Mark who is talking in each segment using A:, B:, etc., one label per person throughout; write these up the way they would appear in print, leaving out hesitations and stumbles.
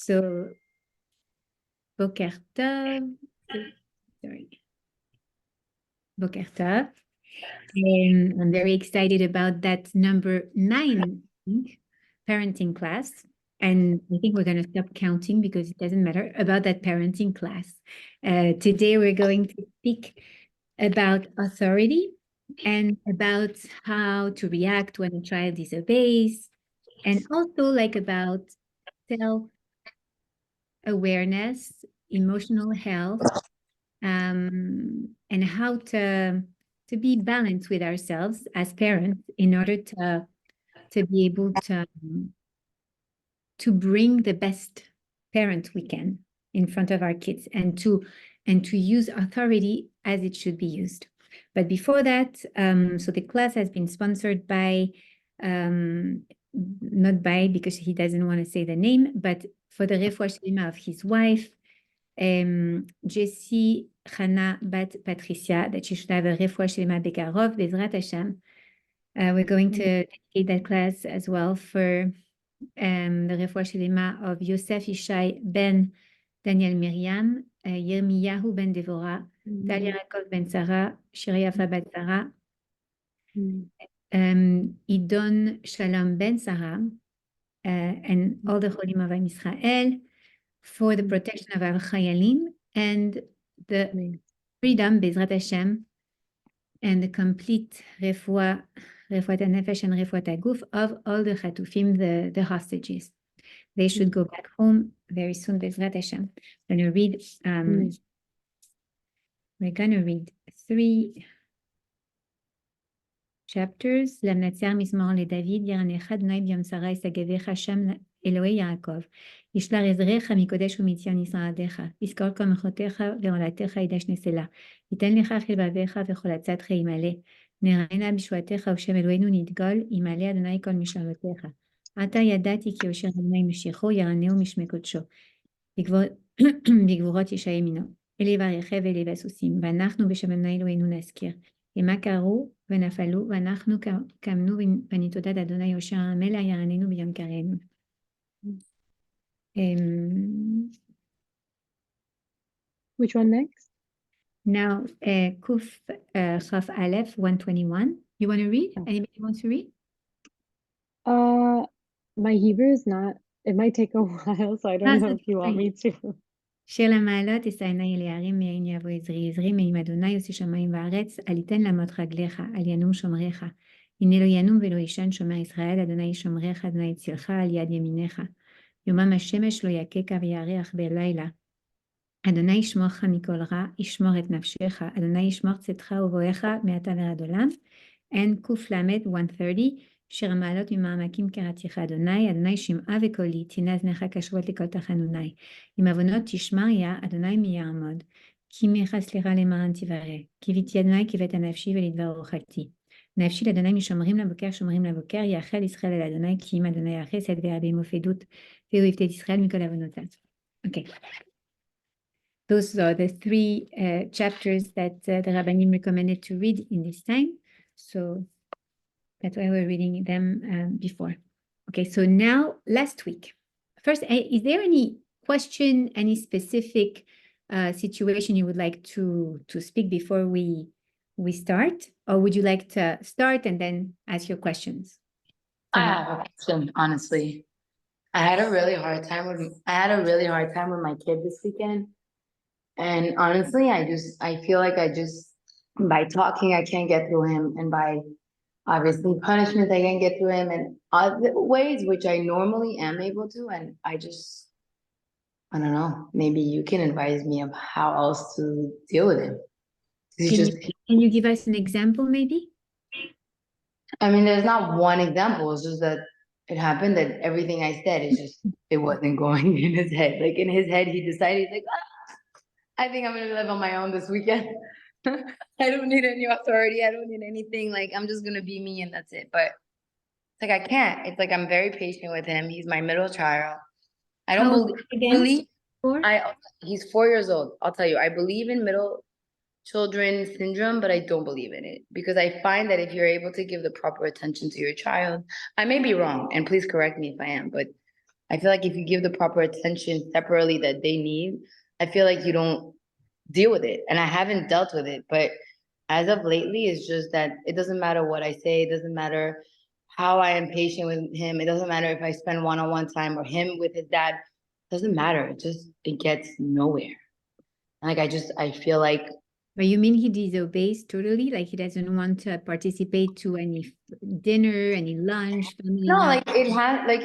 A: So, Boker Tov. Sorry. Boker Tov. And I'm very excited about that number 9 parenting class. And I think we're going to stop counting because it doesn't matter about that parenting class. Today, we're going to speak about authority and about how to react when a child disobeys, and also like about self-awareness, emotional health, and how to be balanced with ourselves as parents in order to be able to bring the best parent we can in front of our kids, and to use authority as it should be used. But before that, so the class has been sponsored by, not by because he doesn't want to say the name, but for the refuah shlema of his wife, Jessie Hannah Bat Patricia, that she should have a refuah shlema bekarov, Bezrat Hashem. We're going to dedicate that class as well for the refuah shlema of Yosef Ishai ben Daniel Miriam, Yirmiyahu ben Devorah, Talia Yaakov ben Sarah, Shiri Yafa bat Sarah, Idon Shalom ben Sarah, and all the Cholim of Am Yisrael, for the protection of our Chayalim and the freedom, Bezrat Hashem, and the complete refuah HaNefesh and refuah HaGuf of all the Chatufim, the hostages. They should go back home very soon, Bezrat Hashem. We're going to read 3 chapters. למנצח מזמור לדוד, ירנך אדוני ביום שרה ישגבך שם אלוהי יעקב. ישלח עזרך מקודש ומציון ישרדך. יזכור כל מחותיך ועולתך ידש נסלה. ייתן לך חלבביך וכל עצתך ימלא. נראינה בשבועתך ושם אלוהינו נדגול, ימלא אדוני כל משלותיך. עתה ידעתי כי יושר אדוני משיחו, ירנהו משמי קודשו. בגבורות ישע ימינו. אלי ברכב ואלי בסוסים, ואנחנו בשם אדוני אלוהינו נזכיר. למה קראו ונפלו, ואנחנו קמנו ונתעודד אדוני יושר המלך ירננו ביום קראנו.
B: Which one next?
A: Now, Kuf Chaf Aleph 121. You want to read? Anybody wants to read?
B: My Hebrew is not, it might take a while, so I don't know if you want me to.
A: שיר למעלות אשא עיני אל ההרים מאין יבוא עזרי עזרי מעם אדוני עושה שמיים וארץ אל יתן למוט רגליך אל ינום שומריך הנה לא ינום ולא ישן שומר ישראל אדוני שומריך אדוני יצילך על יד ימיניך יומם השמש לא יככה וירח בלילה אדוני ישמורך מכל רע ישמור את נפשך אדוני ישמור צאתך ובואך מעתה ועד עולם. And קוף למד 130 שיר המעלות ממעמקים קראתיך אדוני, אדוני שמעה וקולי, תינה אזנך קשבות לכל תחנוני. עם עוונות תשמריה, אדוני מי יעמוד. כי מיך סליחה למען תברא. קיוויתי אדוני קיווית נפשי ולדבר אוכלתי. נפשי לאדוני משומרים לבוקר, יאחל ישראל אל אדוני, כי אם אדוני החסד וירבה עמו פדות, והוא יפתה את ישראל מכל עוונותיו. Okay. Those are the 3 chapters that the Rabbanim recommended to read in this time. So that's why we're reading them before. Okay, so now last week. First, is there any question, any specific situation you would like to speak before we start? Or would you like to start and then ask your questions?
C: I have a question, honestly. I had a really hard time with my kid this weekend. And honestly, I feel like by talking, I can't get through him, and by obviously punishment, I can't get through him, and other ways which I normally am able to, and I don't know, maybe you can advise me of how else to deal with him.
A: Can you give us an example, maybe?
C: I mean, there's not one example, it's just that it happened that everything I said is just, it wasn't going in his head. Like in his head, he decided, he's like, I think I'm gonna live on my own this weekend. I don't need any authority. I don't need anything. Like, I'm just gonna be me and that's it. But it's like, I can't. It's like, I'm very patient with him. He's my middle child. I don't believe, he's 4 years old. I'll tell you, I believe in middle children syndrome, but I don't believe in it because I find that if you're able to give the proper attention to your child, I may be wrong and please correct me if I am, but I feel like if you give the proper attention separately that they need, I feel like you don't deal with it. And I haven't dealt with it, but as of lately, it's just that it doesn't matter what I say, it doesn't matter how I am patient with him, it doesn't matter if I spend one-on-one time or him with his dad, it doesn't matter. It gets nowhere. Like I feel like
A: But you mean he disobeys totally? Like he doesn't want to participate to any dinner, any lunch, family
C: no,
A: night?
C: like it has like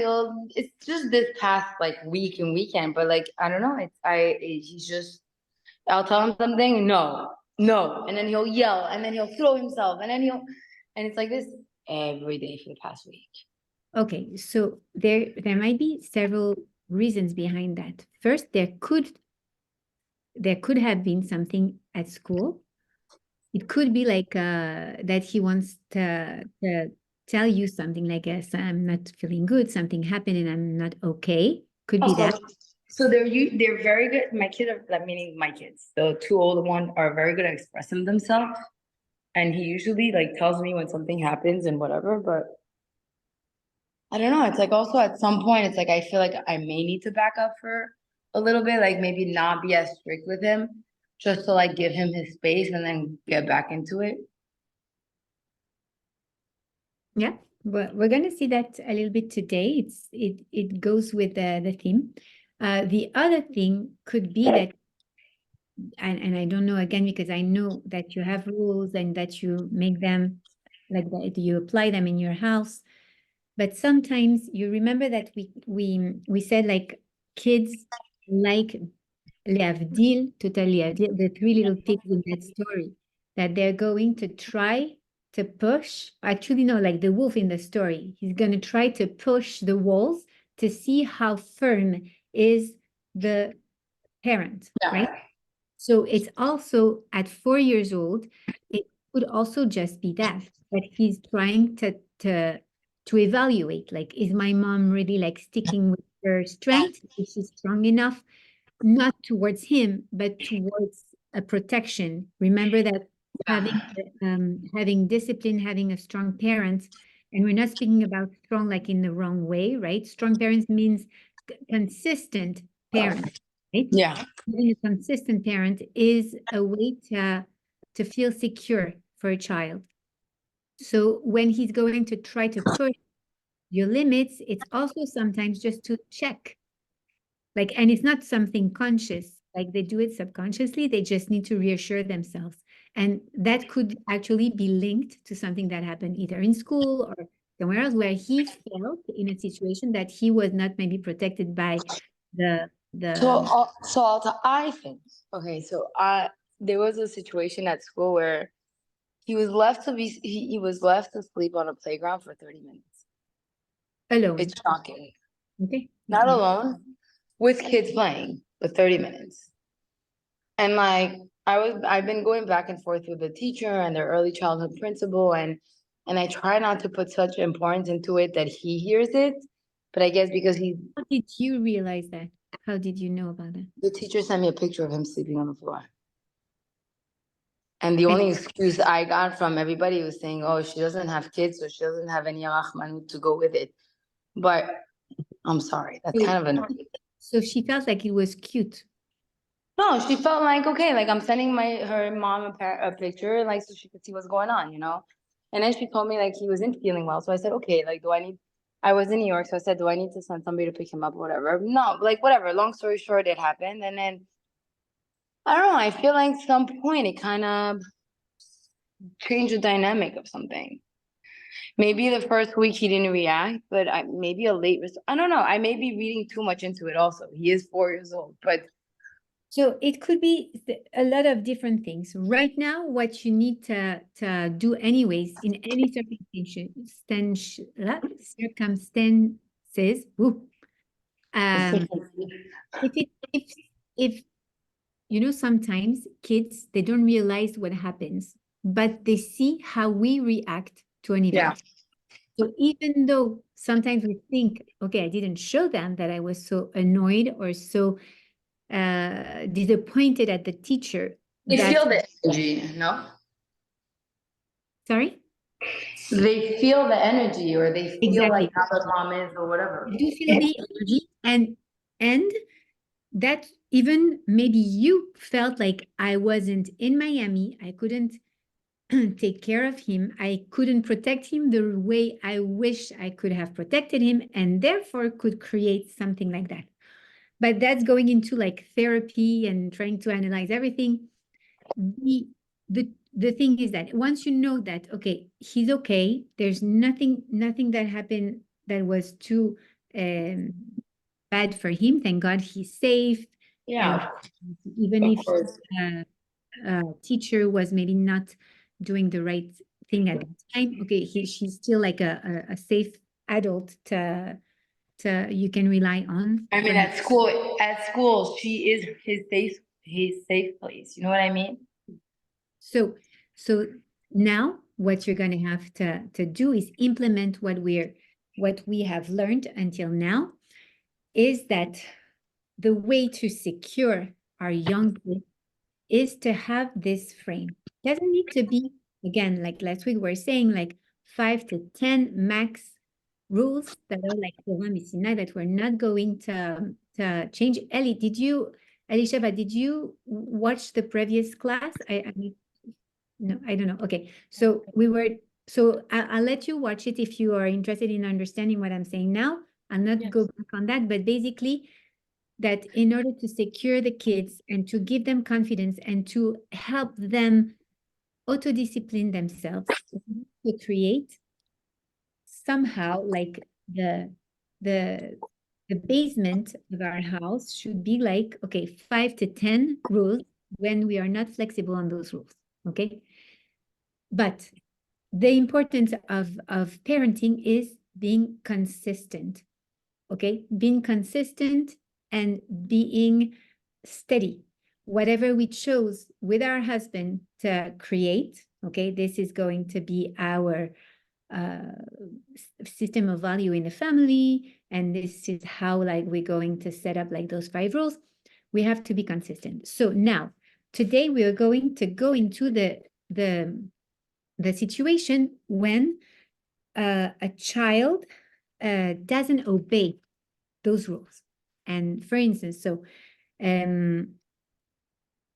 C: it's just this past like week and weekend, but like I don't know, he's just I'll tell him something, no, and then he'll yell, and then he'll throw himself, and it's like this every day for the past week.
A: Okay, so there might be several reasons behind that. First, there could have been something at school. It could be like that he wants to tell you something like, yes, I'm not feeling good, something happened and I'm not okay. Could be that.
C: So they're very good. My kids are like, meaning my kids, the two older ones are very good at expressing themselves. And he usually like tells me when something happens and whatever, but I don't know. It's like also at some point, it's like I feel like I may need to back up for a little bit, like maybe not be as strict with him, just to like give him his space and then get back into it.
A: Yeah, but we're going to see that a little bit today. It goes with the theme. The other thing could be that, and I don't know again, because I know that you have rules and that you make them like that, you apply them in your house. But sometimes you remember that we said like kids like Leavdil, totally Leavdil, the three little pigs in that story, that they're going to try to push, actually no, like the wolf in the story, he's going to try to push the walls to see how firm is the parent, right? So it's also at 4 years old, it could also just be that he's trying to evaluate, like, is my mom really like sticking with her strength? Is she strong enough? Not towards him, but towards a protection. Remember that having discipline, having a strong parent, and we're not speaking about strong like in the wrong way, right? Strong parents means consistent parent, right?
C: Yeah.
A: Having a consistent parent is a way to feel secure for a child. So when he's going to try to push your limits, it's also sometimes just to check. Like, and it's not something conscious, like they do it subconsciously, they just need to reassure themselves. And that could actually be linked to something that happened either in school or somewhere else where he felt in a situation that he was not maybe protected by the
C: I think, okay, so there was a situation at school where he was left to sleep on a playground for 30 minutes.
A: alone.
C: It's shocking.
A: Okay.
C: Not alone, with kids playing for 30 minutes. And like I've been going back and forth with the teacher and their early childhood principal, and I try not to put such importance into it that he hears it. But I guess because
A: How did you realize that? How did you know about it?
C: the teacher sent me a picture of him sleeping on the floor. And the only excuse I got from everybody was saying, oh, she doesn't have kids, so she doesn't have any rahmanut to go with it. But I'm sorry, that's kind of annoying.
A: So she felt like it was cute.
C: No, she felt like, okay, like I'm sending her mom a picture, like so she could see what's going on, you know? And then she told me like he wasn't feeling well. So I said, okay, like I was in New York, so I said, do I need to send somebody to pick him up or whatever? No, like whatever. Long story short, it happened. And then I don't know, I feel like some point it kind of changed the dynamic of something. Maybe the first week he didn't react, but maybe a late I don't know. I may be reading too much into it also. He is 4 years old, but
A: so it could be a lot of different things. Right now, what you need to do anyways, in any circumstances, if you know, sometimes kids, they don't realize what happens, but they see how we react to an event. So even though sometimes we think, okay, I didn't show them that I was so annoyed or so disappointed at the teacher.
C: They feel the energy, no?
A: Sorry?
C: They feel the energy or they feel like
A: Exactly.
C: how the mom is or whatever.
A: I do feel the energy, and that even maybe you felt like I wasn't in Miami, I couldn't take care of him, I couldn't protect him the way I wish I could have protected him, and therefore could create something like that. But that's going into like therapy and trying to analyze everything. The thing is that once you know that, okay, he's okay, there's nothing that happened that was too bad for him. Thank God he's safe.
C: Yeah,
A: And even
C: of
A: if
C: course.
A: teacher was maybe not doing the right thing at that time, okay, she's still like a safe adult to you can rely on.
C: I mean, at school, she is his safe place. You know what I mean?
A: So now what you're going to have to do is implement what we have learned until now, is that the way to secure our young kids is to have this frame. Doesn't need to be, again, like last week we were saying, like 5 to 10 max rules that are like that we're not going to change. Elisheva, did you watch the previous class? No, I don't know. Okay, so I'll let you watch it if you are interested in understanding what I'm saying now. I'll not go back on that, but basically that in order to secure the kids and to give them confidence and to help them auto-discipline themselves, to create somehow like the basement of our house should be like, okay, 5 to 10 rules when we are not flexible on those rules, okay? But the importance of parenting is being consistent, okay? Being consistent and being steady. Whatever we chose with our husband to create, okay, this is going to be our system of value in the family, and this is how like we're going to set up like those 5 rules. We have to be consistent. So now, today we are going to go into the situation when a child doesn't obey those rules. And for instance, so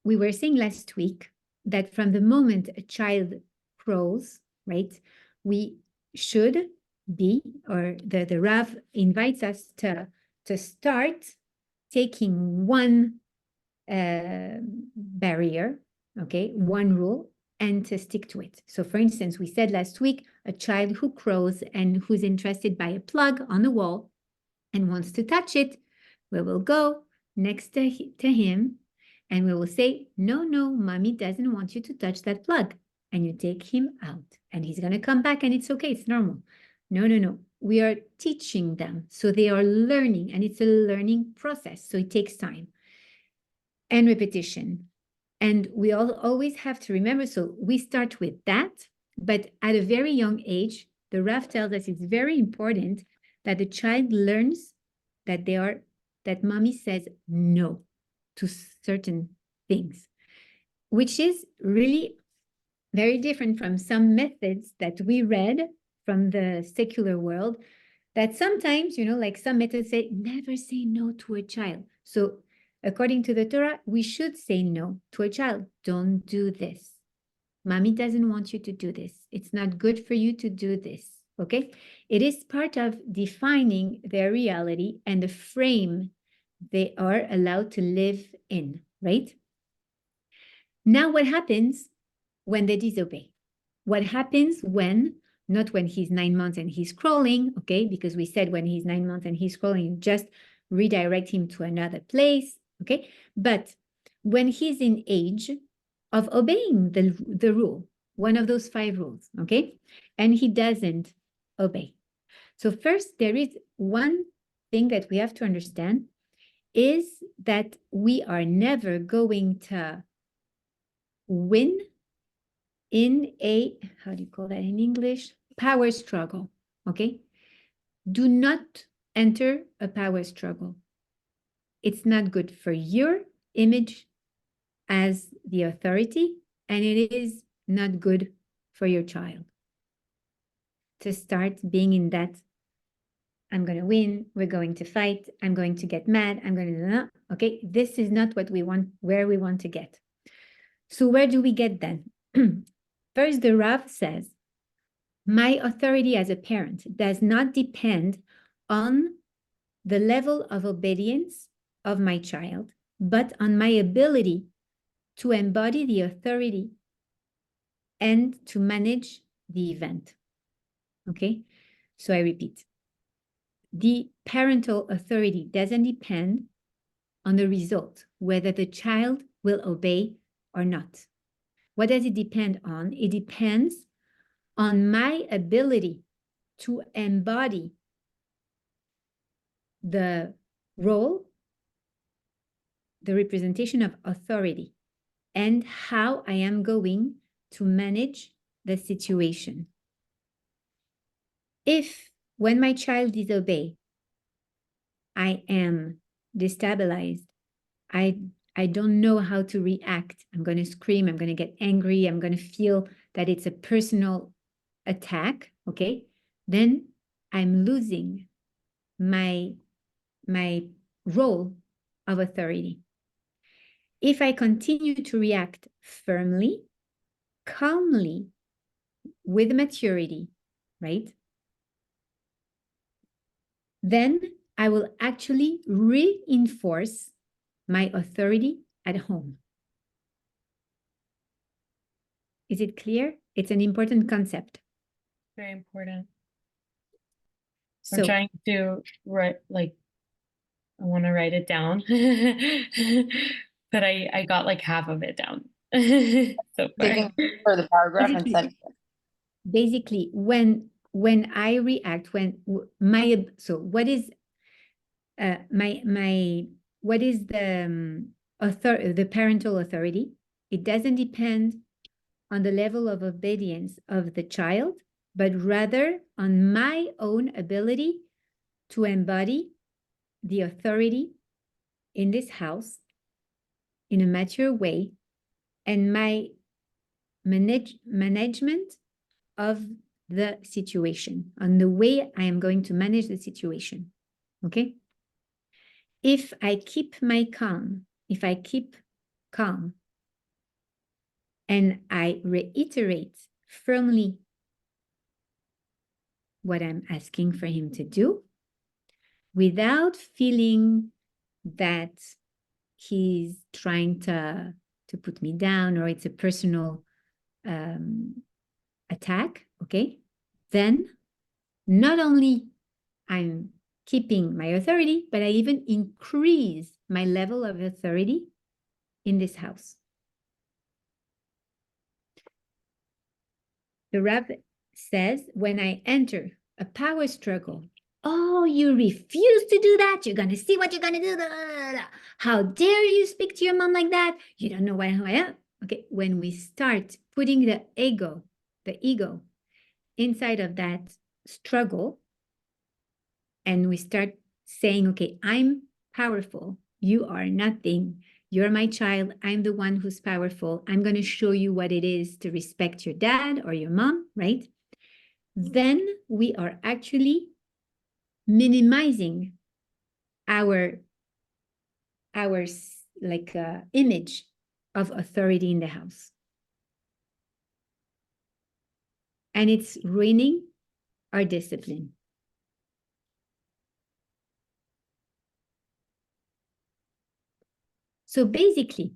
A: we were saying last week that from the moment a child crawls, right, we should be, or the Rav invites us to start taking one barrier, okay, one rule, and to stick to it. So for instance, we said last week, a child who crawls and who's interested by a plug on the wall and wants to touch it, we will go next to him and we will say, no, mommy doesn't want you to touch that plug. And you take him out and he's going to come back and it's okay, it's normal. No. We are teaching them. So they are learning, and it's a learning process. So it takes time and repetition. And we always have to remember, so we start with that, but at a very young age, the Rav tells us it's very important that the child learns that mommy says no to certain things, which is really very different from some methods that we read from the secular world, that sometimes, like some methods say, never say no to a child. So according to the Torah, we should say no to a child. Don't do this. Mommy doesn't want you to do this. It's not good for you to do this, okay? It is part of defining their reality and the frame they are allowed to live in, right? Now, what happens when they disobey? What happens when, not when he's 9 months and he's crawling, okay? Because we said when he's 9 months and he's crawling, just redirect him to another place, okay? But when he's in age of obeying the rule, one of those 5 rules, okay? And he doesn't obey. So first, there is one thing that we have to understand, is that we are never going to win in a, how do you call that in English? Power struggle, okay? Do not enter a power struggle. It's not good for your image as the authority, and it is not good for your child. to start being in that, I'm going to win, we're going to fight, I'm going to get mad, I'm going to, okay, this is not what we want, where we want to get. So where do we get then? First, the Rav says, my authority as a parent does not depend on the level of obedience of my child, but on my ability to embody the authority and to manage the event. Okay, so I repeat. The parental authority doesn't depend on the result, whether the child will obey or not. What does it depend on? It depends on my ability to embody the role, the representation of authority, and how I am going to manage the situation. If, when my child disobeys, I am destabilized, I don't know how to react, I'm going to scream, I'm going to get angry, I'm going to feel that it's a personal attack, okay, then I'm losing my role of authority. If I continue to react firmly, calmly, with maturity, right, then I will actually reinforce my authority at home. Is it clear? It's an important concept.
D: Very important.
A: So,
D: I'm trying to write, like, I want to write it down, but I got like half of it down so far.
C: Taking for the paragraph and sending it.
A: basically, when I react, so what is what is the parental authority? It doesn't depend on the level of obedience of the child, but rather on my own ability to embody the authority in this house in a mature way, and my management of the situation, on the way I am going to manage the situation, okay? If I keep calm, and I reiterate firmly what I'm asking for him to do, without feeling that he's trying to put me down or it's a personal attack, okay? Then not only I'm keeping my authority, but I even increase my level of authority in this house. The Rav says, when I enter a power struggle, oh, you refuse to do that? You're going to see what you're going to do. How dare you speak to your mom like that? You don't know who I am. Okay, when we start putting the ego inside of that struggle, and we start saying, okay, I'm powerful, you are nothing, you're my child, I'm the one who's powerful, I'm going to show you what it is to respect your dad or your mom, right? Then we are actually minimizing our image of authority in the house. And it's ruining our discipline. So basically,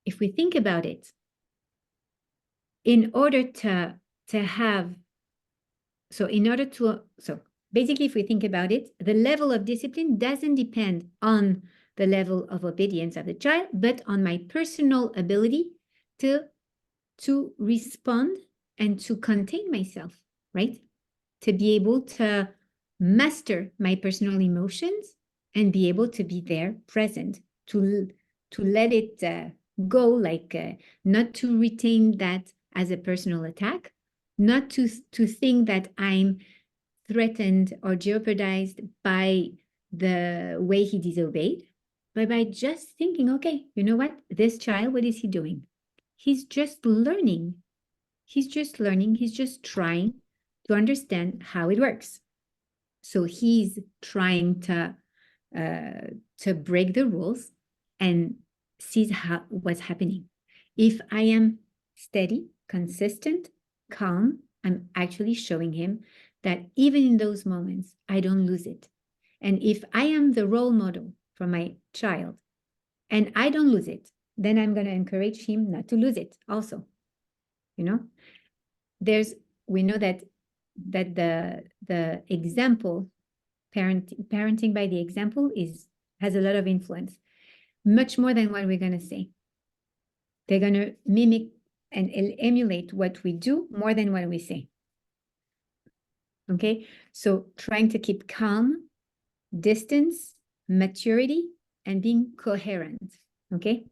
A: if we think about it, in order to have, so basically, if we think about it, the level of discipline doesn't depend on the level of obedience of the child, but on my personal ability to respond and to contain myself, right? To be able to master my personal emotions and be able to be there present, to let it go, like not to retain that as a personal attack, not to think that I'm threatened or jeopardized by the way he disobeyed, but by just thinking, okay, you know what? This child, what is he doing? He's just learning. He's just learning. He's just trying. to understand how it works. So he's trying to break the rules and sees what's happening. If I am steady, consistent, calm, I'm actually showing him that even in those moments, I don't lose it. And if I am the role model for my child and I don't lose it, then I'm going to encourage him not to lose it also. You know, we know that the example, parenting by the example has a lot of influence, much more than what we're going to say. They're going to mimic and emulate what we do more than what we say. Okay, so trying to keep calm, distance, maturity, and being coherent. Okay,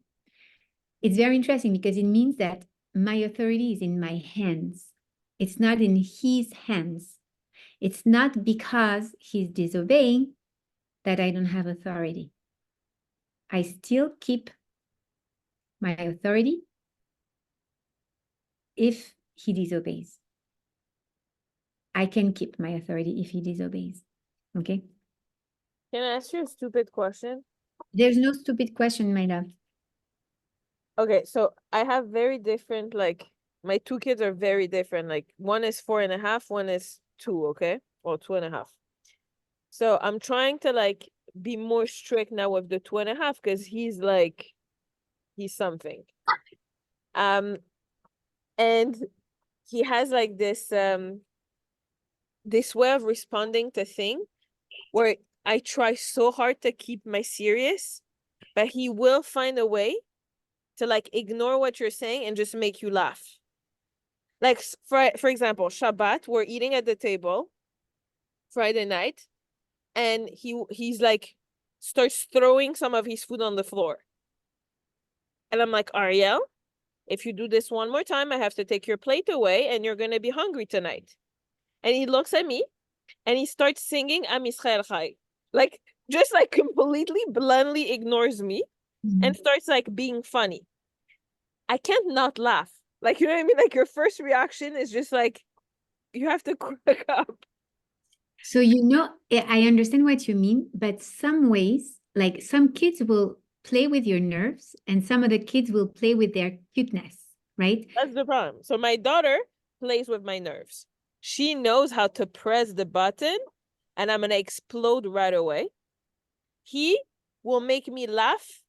A: it's very interesting because it means that my authority is in my hands. It's not in his hands. It's not because he's disobeying that I don't have authority. I still keep my authority if he disobeys. I can keep my authority if he disobeys. Okay?
E: Can I ask you a stupid question?
A: There's no stupid question, my love.
E: Okay, so I have very different, like, my two kids are very different. Like, one is 4.5, one is 2, okay? Or 2.5. So I'm trying to, like, be more strict now with the 2.5 because he's something. And he has like this way of responding to things where I try so hard to keep my serious, but he will find a way to like ignore what you're saying and just make you laugh. Like for example, Shabbat, we're eating at the table Friday night, and he's like starts throwing some of his food on the floor. And I'm like, Ariel, if you do this one more time, I have to take your plate away and you're going to be hungry tonight. And he looks at me and he starts singing Am Yisrael Chai. Like, just like completely bluntly ignores me and starts like being funny. I can't not laugh. Like, you know what I mean? Like, your first reaction is just like, you have to crack up.
A: So, you know, I understand what you mean, but some ways, like some kids will play with your nerves and some of the kids will play with their cuteness, right?
E: That's the problem. So my daughter plays with my nerves. She knows how to press the button and I'm going to explode right away. He will make me laugh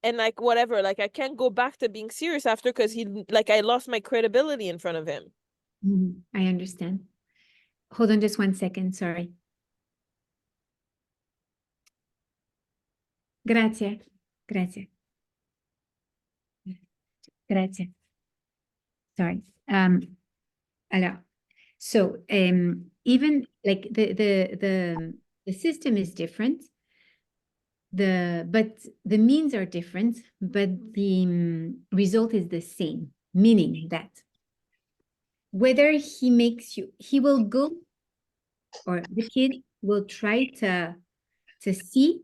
E: and like whatever, like I can't go back to being serious after because I lost my credibility in front of him.
A: I understand. Hold on just 1 second, sorry. Grazie. Grazie. Grazie. Sorry. Alors, so even like the system is different, but the means are different, but the result is the same, meaning that whether he will go, or the kid will try to see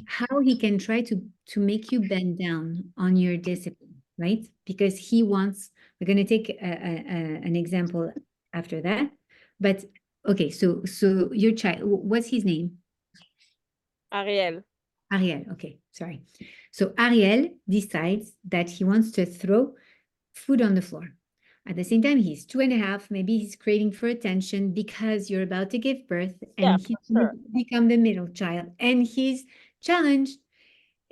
A: how he can try to make you bend down on your discipline, right? Because he wants, we're going to take an example after that. But okay, so your child, what's his name?
E: Ariel.
A: Ariel, okay, sorry. So Ariel decides that he wants to throw food on the floor. At the same time, he's 2.5. Maybe he's craving for attention because you're about to give birth and he's become the middle child. And he's challenged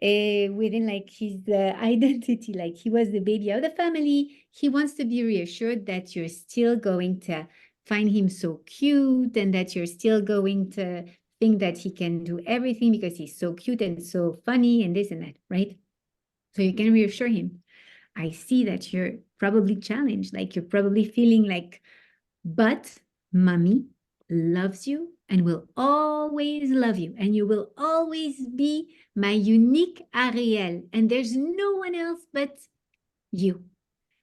A: within like his identity, like he was the baby of the family. He wants to be reassured that you're still going to find him so cute and that you're still going to think that he can do everything because he's so cute and so funny and this and that, right? So you can reassure him. I see that you're probably challenged, like you're probably feeling like, but mommy loves you and will always love you. And you will always be my unique Ariel. And there's no one else but you.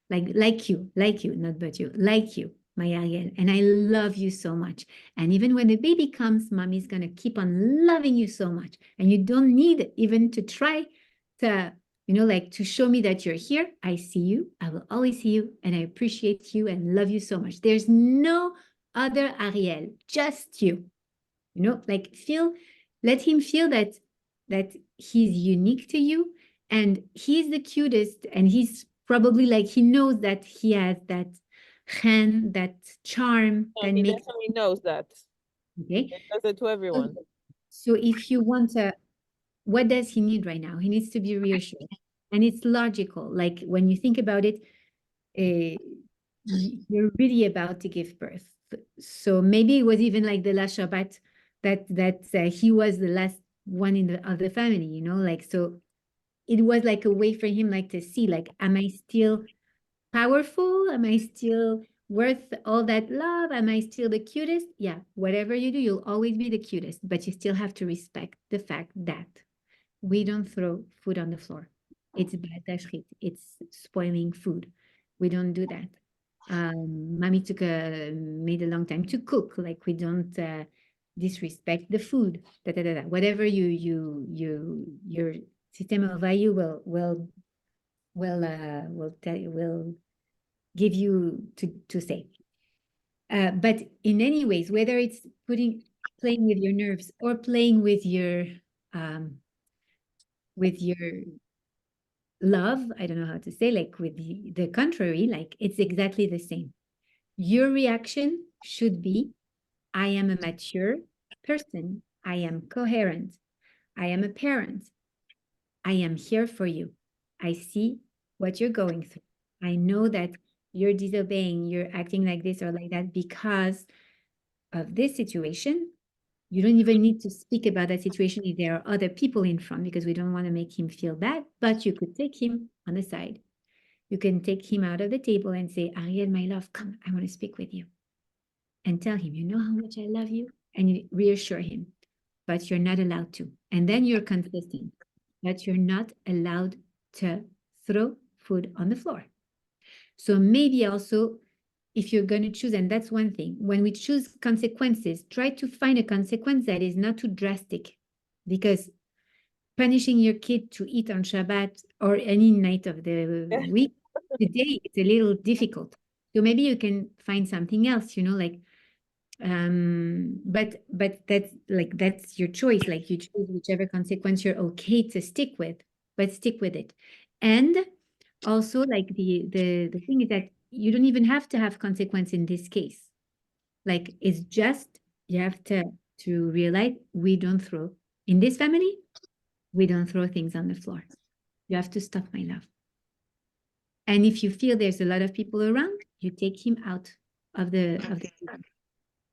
A: Like you, not but you, like you, my Ariel. And I love you so much. And even when the baby comes, mommy's going to keep on loving you so much. And you don't need even to try to, like to show me that you're here. I see you. I will always see you. And I appreciate you and love you so much. There's no other Ariel, just you. You know, like let him feel that he's unique to you and he's the cutest, and he's probably like, he knows that he has that chen, that charm
E: Yeah,
A: that
E: he
A: makes,
E: definitely knows that.
A: okay.
E: He does it to everyone.
A: So if you want what does he need right now? He needs to be reassured. And it's logical. Like when you think about it, you're really about to give birth. So maybe it was even like the last Shabbat that he was the last one of the family, you know, like, so it was like a way for him, like, to see, like, am I still powerful? Am I still worth all that love? Am I still the cutest? Yeah, whatever you do, you'll always be the cutest, but you still have to respect the fact that we don't throw food on the floor. It's bad tashrit. It's spoiling food. We don't do that. Mommy made a long time to cook. Like, we don't disrespect the food. Whatever your system of value will give you to say. But in any ways, whether it's playing with your nerves or playing with your love, I don't know how to say, like with the contrary, like it's exactly the same. Your reaction should be, I am a mature person. I am coherent. I am a parent. I am here for you. I see what you're going through. I know that you're disobeying, you're acting like this or like that because of this situation. You don't even need to speak about that situation if there are other people in front, because we don't want to make him feel bad, but you could take him on the side. You can take him out of the table and say, Ariel, my love, come, I want to speak with you. And tell him, you know how much I love you? And you reassure him, but you're not allowed to. And then you're consistent, but you're not allowed to throw food on the floor. So maybe also, if you're going to choose, and that's one thing, when we choose consequences, try to find a consequence that is not too drastic, because punishing your kid to eat on Shabbat or any night of the week, today, it's a little difficult. So maybe you can find something else, you know, like, but that's your choice. Like, you choose whichever consequence you're okay to stick with, but stick with it. And also, like, the thing is that you don't even have to have consequence in this case. Like, it's just, you have to realize we don't throw, in this family, we don't throw things on the floor. You have to stop, my love. And if you feel there's a lot of people around, you take him out of the table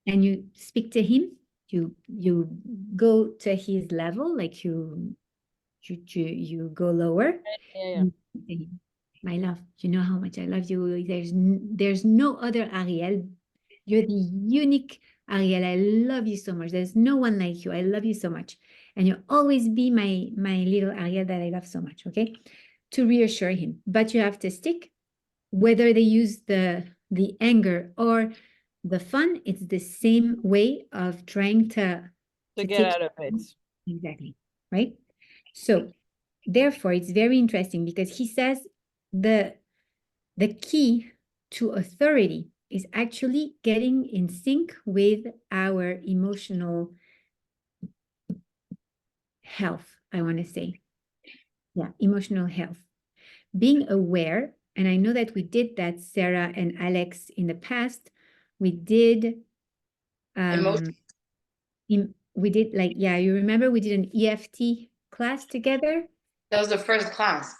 A: and you speak to him. You go to his level, like you go lower.
E: Yeah.
A: My love, you know how much I love you. There's no other Ariel. You're the unique Ariel. I love you so much. There's no one like you. I love you so much. And you'll always be my little Ariel that I love so much, okay? To reassure him. But you have to stick. Whether they use the anger or the fun, it's the same way of trying to
E: get out of it.
A: Exactly, right? So therefore, it's very interesting because he says the key to authority is actually getting in sync with our emotional health, I want to say. Yeah, emotional health. Being aware, and I know that we did that, Sarah and Alex, in the past. We did we did, like, yeah, you remember we did an EFT class together?
C: That was the first class.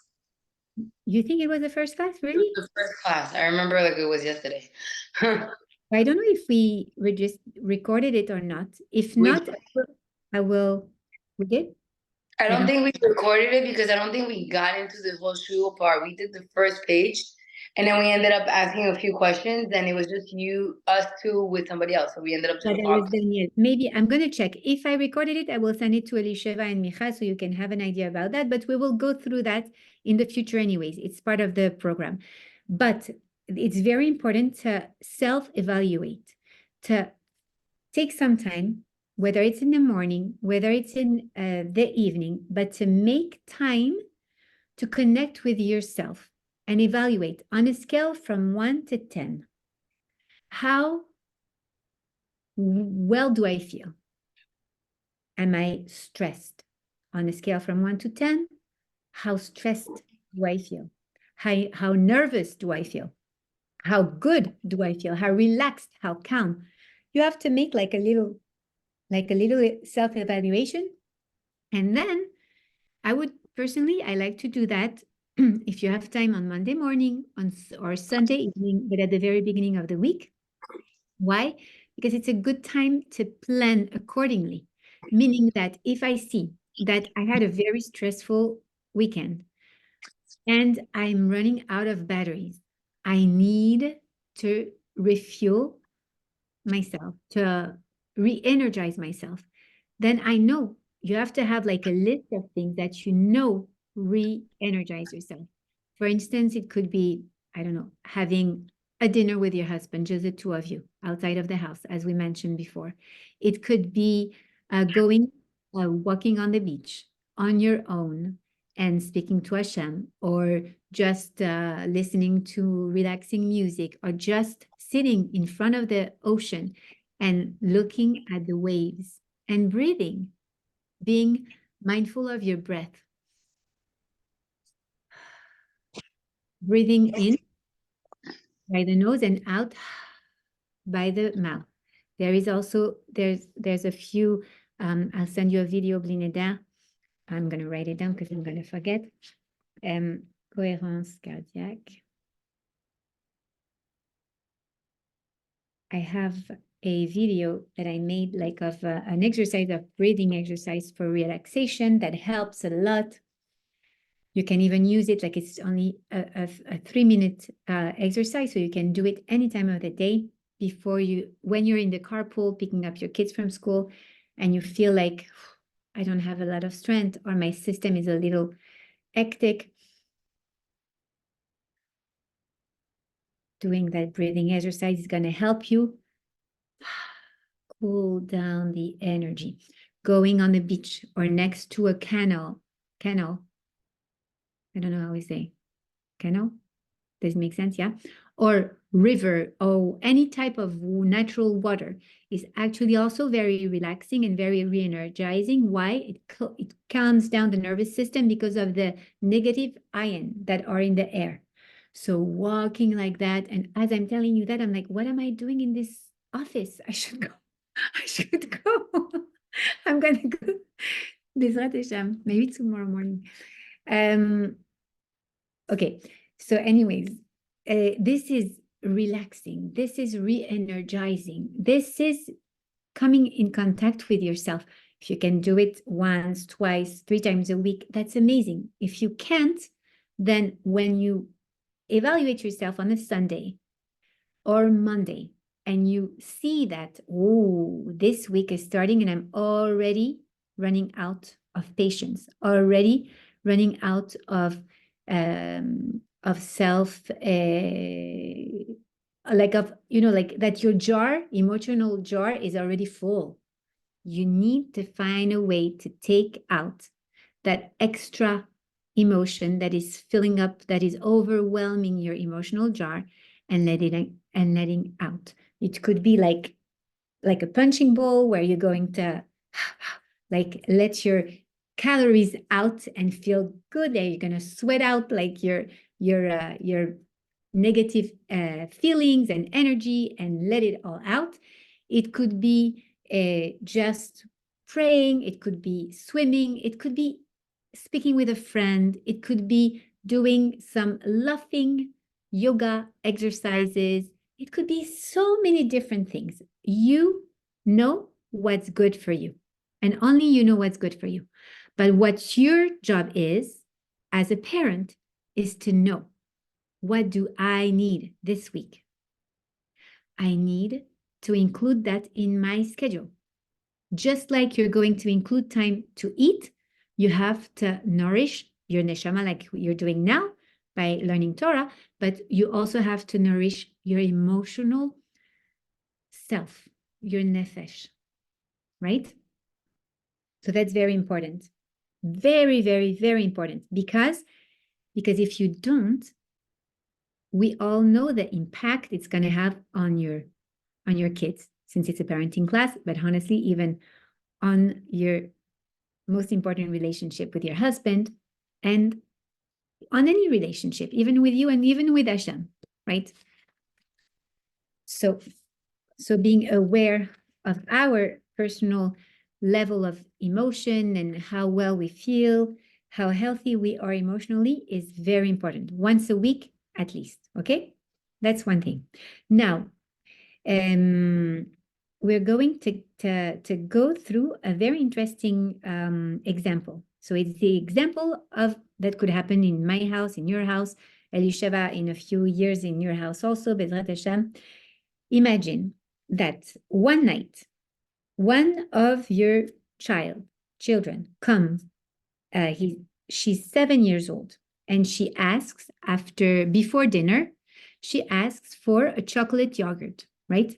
A: You think it was the first class,
C: It
A: really?
C: was the first class. I remember like it was yesterday.
A: I don't know if we just recorded it or not. If
C: We
A: not, I will. We did?
C: I don't think we recorded it because I don't think we got into the whole shul part. We did the first page and then we ended up asking a few questions and it was just us two with somebody else. So we ended up
A: Yeah,
C: doing
A: that was Daniel. Maybe I'm going to check. If I recorded it, I will send it to Elisheva and Micha so you can have an idea about that. But we will go through that in the future anyways. It's part of the program. But it's very important to self-evaluate, to take some time, whether it's in the morning, whether it's in the evening, but to make time to connect with yourself and evaluate on a scale from 1 to 10. How well do I feel? Am I stressed? On a scale from 1 to 10, how stressed do I feel? How nervous do I feel? How good do I feel? How relaxed? How calm? You have to make like a little self-evaluation. And then I would personally, I like to do that if you have time on Monday morning or Sunday evening, but at the very beginning of the week. Why? Because it's a good time to plan accordingly. Meaning that if I see that I had a very stressful weekend and I'm running out of batteries, I need to refuel myself, to re-energize myself, then I know you have to have like a list of things that you know re-energize yourself. For instance, it could be, I don't know, having a dinner with your husband, just the two of you outside of the house, as we mentioned before. It could be walking on the beach on your own and speaking to Hashem, or just listening to relaxing music, or just sitting in front of the ocean and looking at the waves and breathing, being mindful of your breath. Breathing in by the nose and out by the mouth. There is also, there's a few, I'll send you a video, Blineda. I'm going to write it down because I'm going to forget. Cohérence cardiaque. I have a video that I made like of an exercise, of breathing exercise for relaxation that helps a lot. You can even use it like it's only a 3-minute exercise, so you can do it any time of the day when you're in the carpool picking up your kids from school and you feel like I don't have a lot of strength or my system is a little hectic. Doing that breathing exercise is going to help you cool down the energy. Going on the beach or next to a canal. I don't know how we say canal. Does it make sense? Yeah. Or river or any type of natural water is actually also very relaxing and very re-energizing. Why? It calms down the nervous system because of the negative ions that are in the air. So walking like that, and as I'm telling you that, I'm like, what am I doing in this office? I should go. I'm gonna go. Bezrat Hashem, maybe tomorrow morning. Okay, so anyways, this is relaxing. This is re-energizing. This is coming in contact with yourself. If you can do it once, twice, 3 times a week, that's amazing. If you can't, then when you evaluate yourself on a Sunday or Monday, and you see that, oh, this week is starting and I'm already running out of patience, already running out of self, like that your emotional jar is already full. You need to find a way to take out that extra emotion that is filling up, that is overwhelming your emotional jar, and letting out. It could be like a punching ball where you're going to like let your calories out and feel good. There, you're gonna sweat out like your negative feelings and energy and let it all out. It could be just praying. It could be swimming. It could be speaking with a friend. It could be doing some laughing yoga exercises. It could be so many different things. You know what's good for you, and only you know what's good for you. But what your job is as a parent is to know, what do I need this week? I need to include that in my schedule. Just like you're going to include time to eat, you have to nourish your neshama like you're doing now by learning Torah, but you also have to nourish your emotional self, your nefesh, right? So that's very important. Very, very, very important, because if you don't, we all know the impact it's going to have on your kids. since it's a parenting class, but honestly, even on your most important relationship with your husband and on any relationship, even with you and even with Hashem, right? So being aware of our personal level of emotion and how well we feel, how healthy we are emotionally is very important. Once a week, at least, okay? That's one thing. Now, we're going to go through a very interesting example. So it's the example of that could happen in my house, in your house, Elisheva, in a few years in your house also, Bezrat Hashem. Imagine that one night, one of your children comes, she's 7 years old, and she asks before dinner, she asks for a chocolate yogurt, right?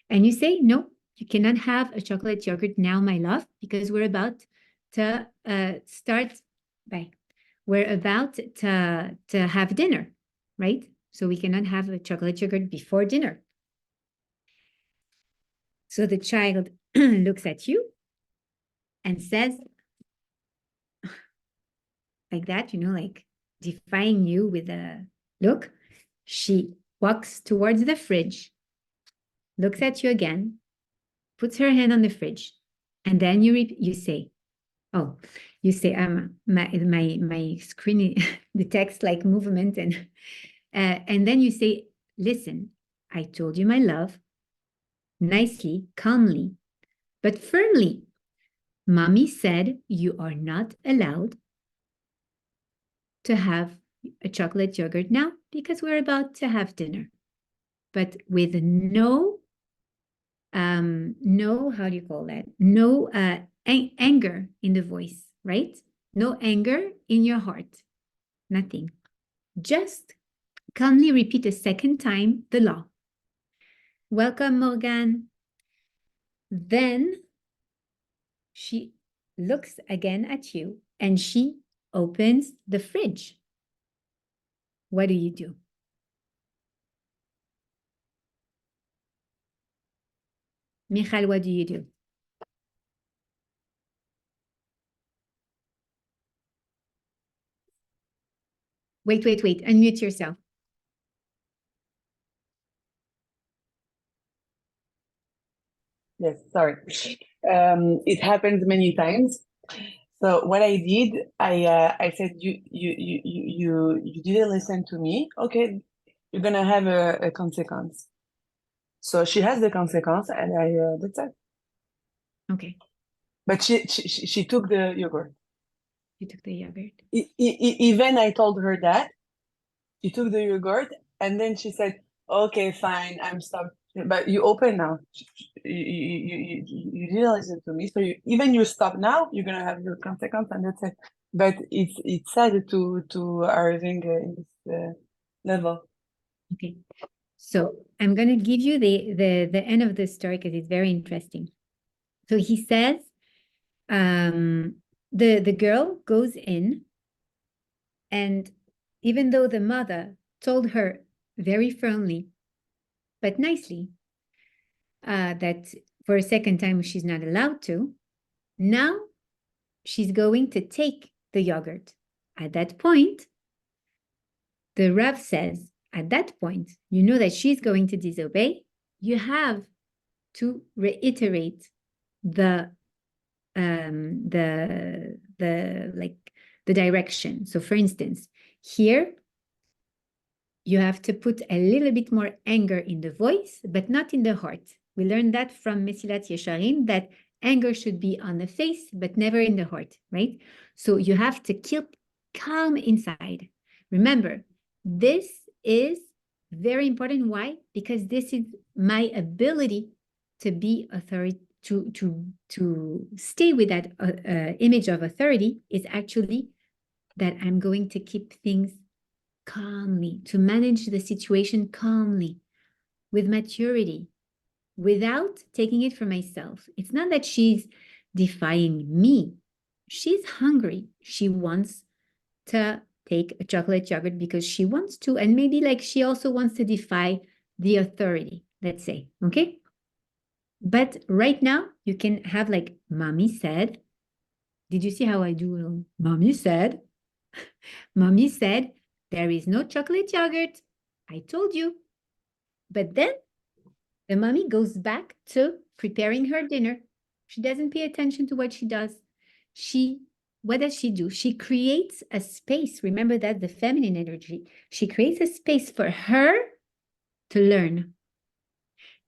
A: And you say, no, you cannot have a chocolate yogurt now, my love, because we're about to we're about to have dinner, right? So we cannot have a chocolate yogurt before dinner. So the child looks at you and says, like that, like defying you with a look. She walks towards the fridge, looks at you again, puts her hand on the fridge, and then you say, my screen detects like movement, and then you say, listen, I told you, my love, nicely, calmly, but firmly, mommy said you are not allowed to have a chocolate yogurt now because we're about to have dinner, but with no how do you call that? No anger in the voice, right? No anger in your heart, nothing. Just calmly repeat a second time the law. Welcome, Morgan. Then she looks again at you and she opens the fridge. What do you do? Michal, what do you do? Wait, unmute yourself.
F: Yes, sorry. It happens many times. So what I did, I said, you didn't listen to me. Okay, you're gonna have a consequence. So she has the consequence, and that's it.
A: Okay.
F: But she took the yogurt.
A: You took the yogurt.
F: Even I told her that she took the yogurt, and then she said, "Okay, fine, I'm stopped." But you open now. You didn't listen to me, so you stop now. You're gonna have your consequence, and that's it. But it's sad to arriving in this level.
A: Okay, so I'm gonna give you the end of the story because it's very interesting. So he says, the girl goes in, and even though the mother told her very firmly, but nicely, that for a second time she's not allowed to, now she's going to take the yogurt. At that point, the Rav says, at that point, you know that she's going to disobey. You have to reiterate the direction. So for instance, here, you have to put a little bit more anger in the voice, but not in the heart. We learned that from Mesilat Yesharim, that anger should be on the face, but never in the heart, right? So you have to keep calm inside. Remember, this is very important. Why? Because this is my ability to be authority, to stay with that image of authority is actually that I'm going to keep things calmly, to manage the situation calmly, with maturity, without taking it for myself. It's not that she's defying me. She's hungry. She wants to take a chocolate yogurt because she wants to, and maybe like she also wants to defy the authority, let's say, okay? But right now, you can have like, mommy said. Did you see how I do? Mommy said. Mommy said, there is no chocolate yogurt. I told you. But then the mommy goes back to preparing her dinner. She doesn't pay attention to what she does. What does she do? She creates a space. Remember that the feminine energy. She creates a space for her to learn.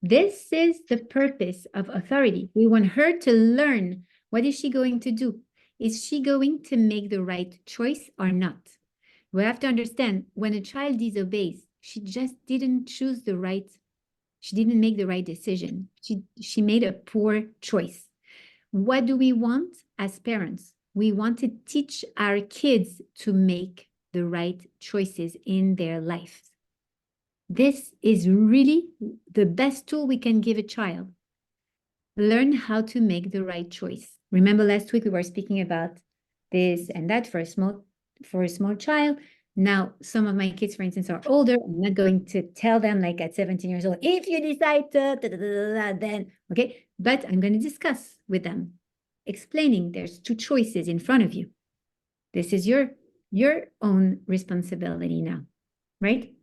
A: This is the purpose of authority. We want her to learn. What is she going to do? Is she going to make the right choice or not? We have to understand when a child disobeys, she just didn't choose the right, she didn't make the right decision. She made a poor choice. What do we want as parents? We want to teach our kids to make the right choices in their life. This is really the best tool we can give a child. Learn how to make the right choice. Remember last week we were speaking about this and that for a small child. Now, some of my kids, for instance, are older. I'm not going to tell them like at 17 years old, if you decide to, then, okay? But I'm going to discuss with them, explaining there's two choices in front of you. This is your own responsibility now, right?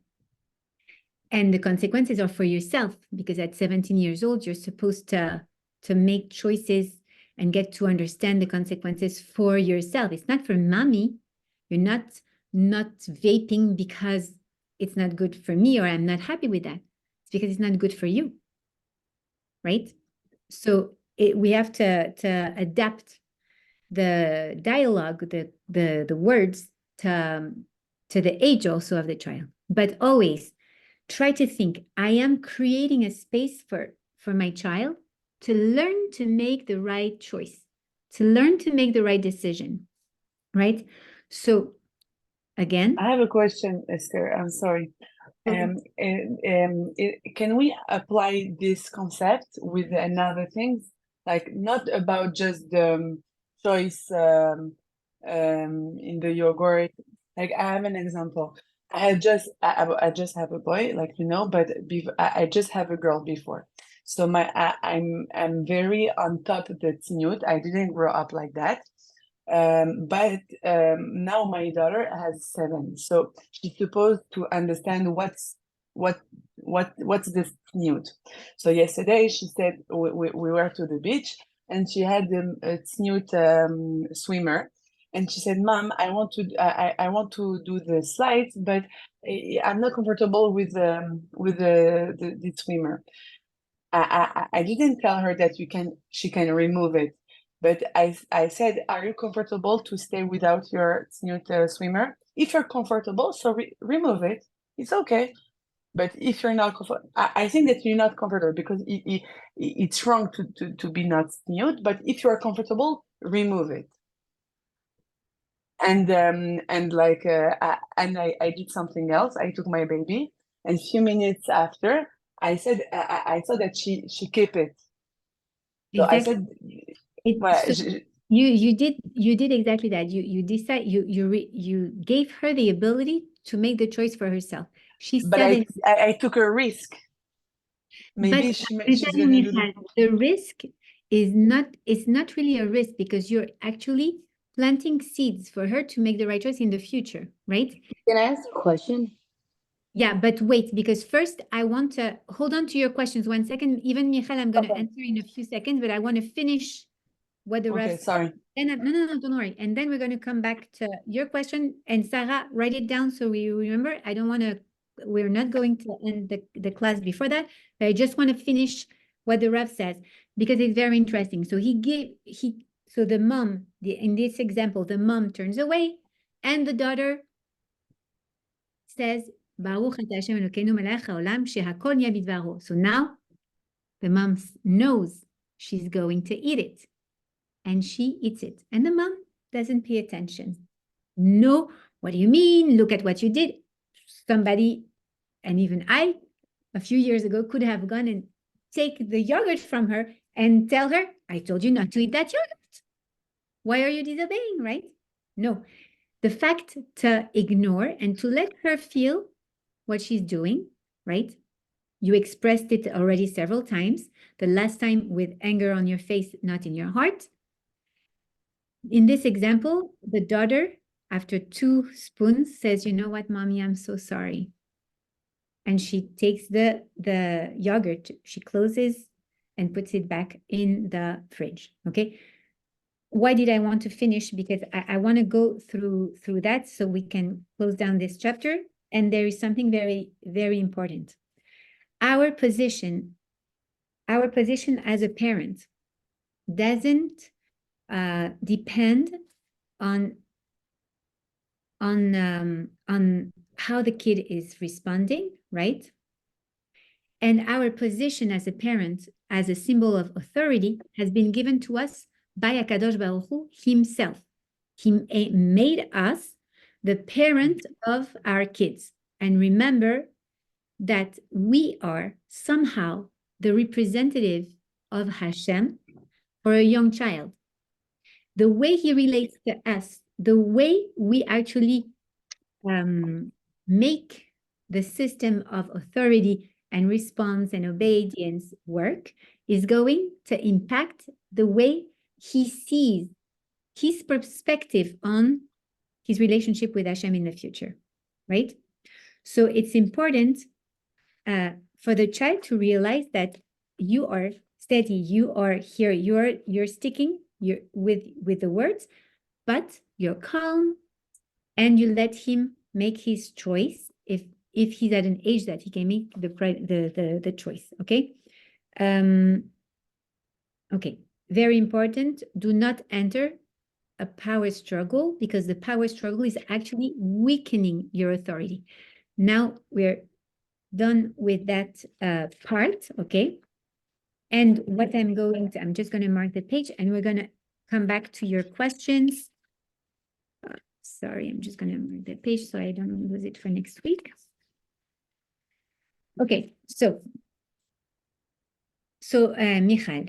A: And the consequences are for yourself, because at 17 years old, you're supposed to make choices and get to understand the consequences for yourself. It's not for mommy. You're not vaping because it's not good for me or I'm not happy with that. It's because it's not good for you, right? So we have to adapt the dialogue, the words to the age also of the child. But always try to think, I am creating a space for my child to learn to make the right choice, to learn to make the right decision, right? So again,
F: I have a question, Esther. I'm sorry. Can we apply this concept with another things? Like not about just the choice in the yogurt. Like I have an example. I just have a boy, like you know, but I just have a girl before. So I'm very on top of the tzniut. I didn't grow up like that. But now my daughter has 7, so she's supposed to understand what's this tzniut. So yesterday she said we were to the beach and she had a tzniut swimmer, and she said, "Mom, I want to do the slides, but I'm not comfortable with the swimmer." I didn't tell her that she can remove it. But I said, are you comfortable to stay without your tzniut swimmer? If you're comfortable, so remove it. It's okay. But if you're not comfortable, I think that you're not comfortable because it's wrong to be not tzniut. But if you are comfortable, remove it. And I did something else. I took my baby, and a few minutes after, I said I saw that she kept it. So I said,
A: you did exactly that. You gave her the ability to make the choice for herself. She said
F: I took a risk. Maybe she's gonna do
A: the risk is not really a risk, because you're actually planting seeds for her to make the right choice in the future, right?
C: Can I ask a question?
A: Yeah, but wait, because first I want to hold on to your questions 1 second. Even Michal, I'm going to answer in a few seconds, but I want to finish what the rest.
F: Sorry.
A: No, don't worry. And then we're going to come back to your question. And Sarah, write it down so we remember. We're not going to end the class before that, but I just want to finish what the Rav says, because it's very interesting. So so the mom, in this example, the mom turns away and the daughter says, Baruch ata Hashem Elokeinu melech haolam shehakol nהיה bidvaro. So now the mom knows she's going to eat it, and she eats it. And the mom doesn't pay attention. No, what do you mean? Look at what you did. Somebody, and even I, a few years ago, could have gone and take the yogurt from her and tell her, I told you not to eat that yogurt. Why are you disobeying, right? No. The fact to ignore and to let her feel what she's doing, right? You expressed it already several times. The last time with anger on your face, not in your heart. In this example, the daughter, after 2 spoons, says, you know what, mommy, I'm so sorry. And she takes the yogurt, she closes and puts it back in the fridge, okay? Why did I want to finish? Because I want to go through that so we can close down this chapter. And there is something very, very important. Our position as a parent doesn't depend on how the kid is responding, right? And our position as a parent, as a symbol of authority, has been given to us by Akadosh Baruch Hu himself. He made us the parent of our kids. And remember that we are somehow the representative of Hashem for a young child. The way he relates to us, the way we actually make the system of authority and response and obedience work is going to impact the way he sees his perspective on his relationship with Hashem in the future, right? So it's important for the child to realize that you are steady, you are here, you're sticking with the words, but you're calm and you let him make his choice if he's at an age that he can make the choice, okay? Okay, very important. Do not enter a power struggle because the power struggle is actually weakening your authority. Now we're done with that part, okay? And what I'm just going to mark the page and we're going to come back to your questions. Sorry, I'm just going to mark the page so I don't lose it for next week. Okay, so Michal,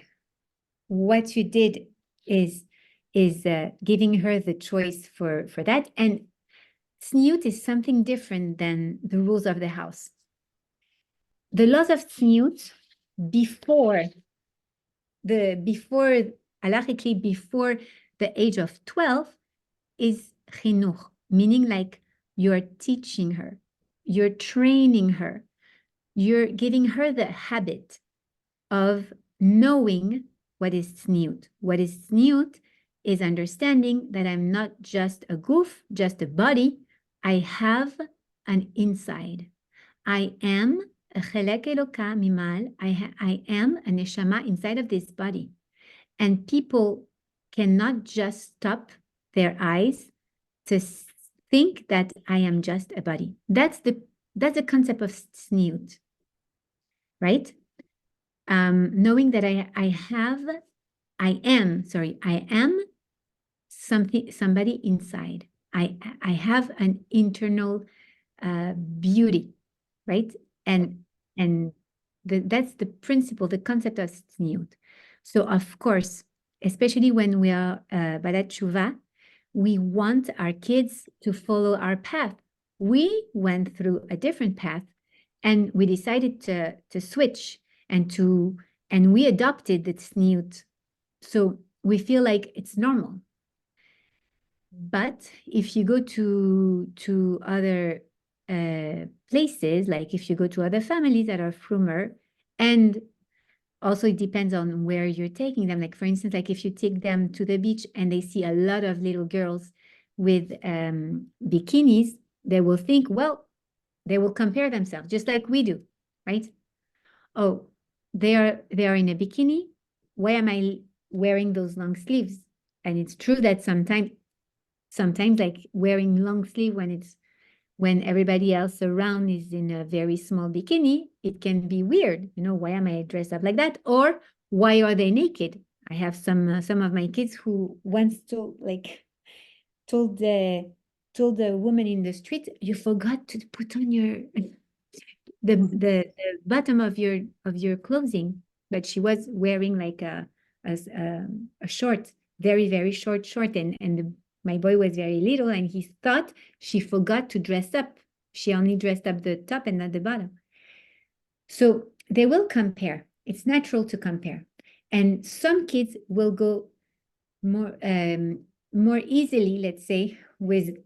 A: what you did is giving her the choice for that. And tzniut is something different than the rules of the house. The laws of tzniut halachically before the age of 12 is chinuch, meaning like you're teaching her, you're training her, you're giving her the habit of knowing what is tzniut. What is tzniut is understanding that I'm not just a goof, just a body. I have an inside. I am a chelek eloka mimal. I am a neshama inside of this body. And people cannot just stop their eyes to think that I am just a body. That's the concept of tzniut, right? Knowing that I am somebody inside. I have an internal beauty, right? And that's the principle, the concept of tzniut. So of course, especially when we are Balat Tshuva, we want our kids to follow our path. We went through a different path and we decided to switch and we adopted the tzniut. So we feel like it's normal. But if you go to other places, like if you go to other families that are frummer, and also it depends on where you're taking them. Like for instance, like if you take them to the beach and they see a lot of little girls with bikinis, they will think, well, they will compare themselves just like we do, right? Oh, they are in a bikini. Why am I wearing those long sleeves? And it's true that sometimes like wearing long sleeve when everybody else around is in a very small bikini, it can be weird. You know, why am I dressed up like that? Or why are they naked? I have some of my kids who once told the woman in the street, you forgot to put on your the bottom of your clothing, but she was wearing like a short, very, very short, and my boy was very little and he thought she forgot to dress up. She only dressed up the top and not the bottom. So they will compare. It's natural to compare. And some kids will go more easily, let's say, with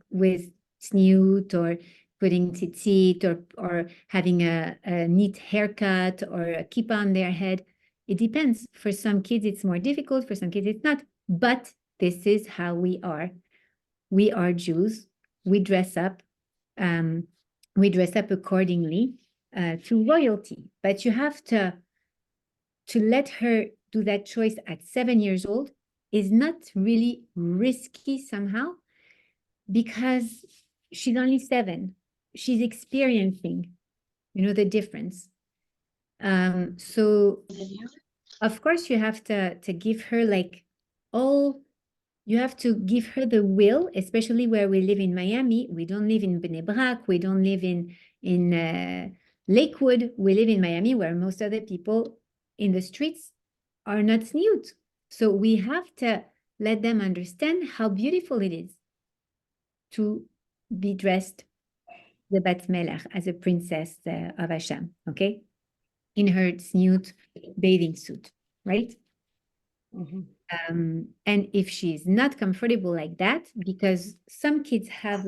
A: snoot or putting tzitzit or having a neat haircut or a kippah on their head. It depends. For some kids, it's more difficult. For some kids, it's not. But this is how we are. We are Jews. We dress up. We dress up accordingly to royalty. But you have to let her do that choice at 7 years old is not really risky somehow, because she's only 7. She's experiencing, the difference. So of course you have to give her you have to give her the will, especially where we live in Miami. We don't live in Bnei Brak. We don't live in Lakewood. We live in Miami, where most of the people in the streets are not snoot. So we have to let them understand how beautiful it is to be dressed the Bat Melech as a princess of Hashem, okay? In her snoot bathing suit, right? And if she's not comfortable like that, because some kids have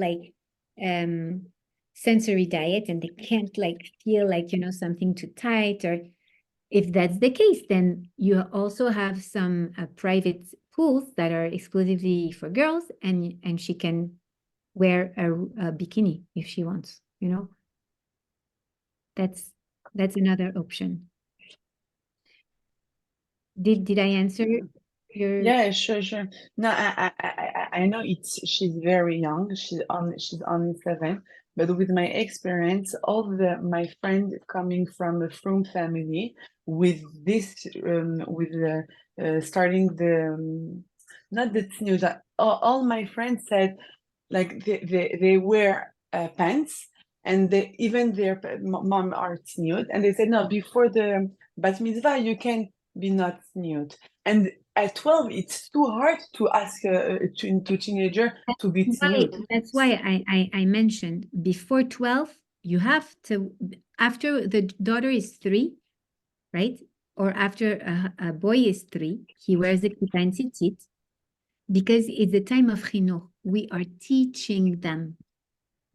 A: sensory diet and they can't feel something too tight, or if that's the case, then you also have some private pools that are exclusively for girls, and she can wear a bikini if she wants, That's another option. Did I answer your?
F: Yeah, sure. No, I know she's very young. She's only 7, but with my experience, all my friends coming from a Frum family with this starting the not the new that all my friends said they wear pants, and even their mom are snoot, and they said no, before the bat mitzvah you can be not snoot. And at 12, it's too hard to ask to teenager to be snoot.
A: That's why I mentioned before 12, you have to, after the daughter is 3, right? Or after a boy is 3, he wears the kippah and tzitzit, because it's the time of chinuch. We are teaching them,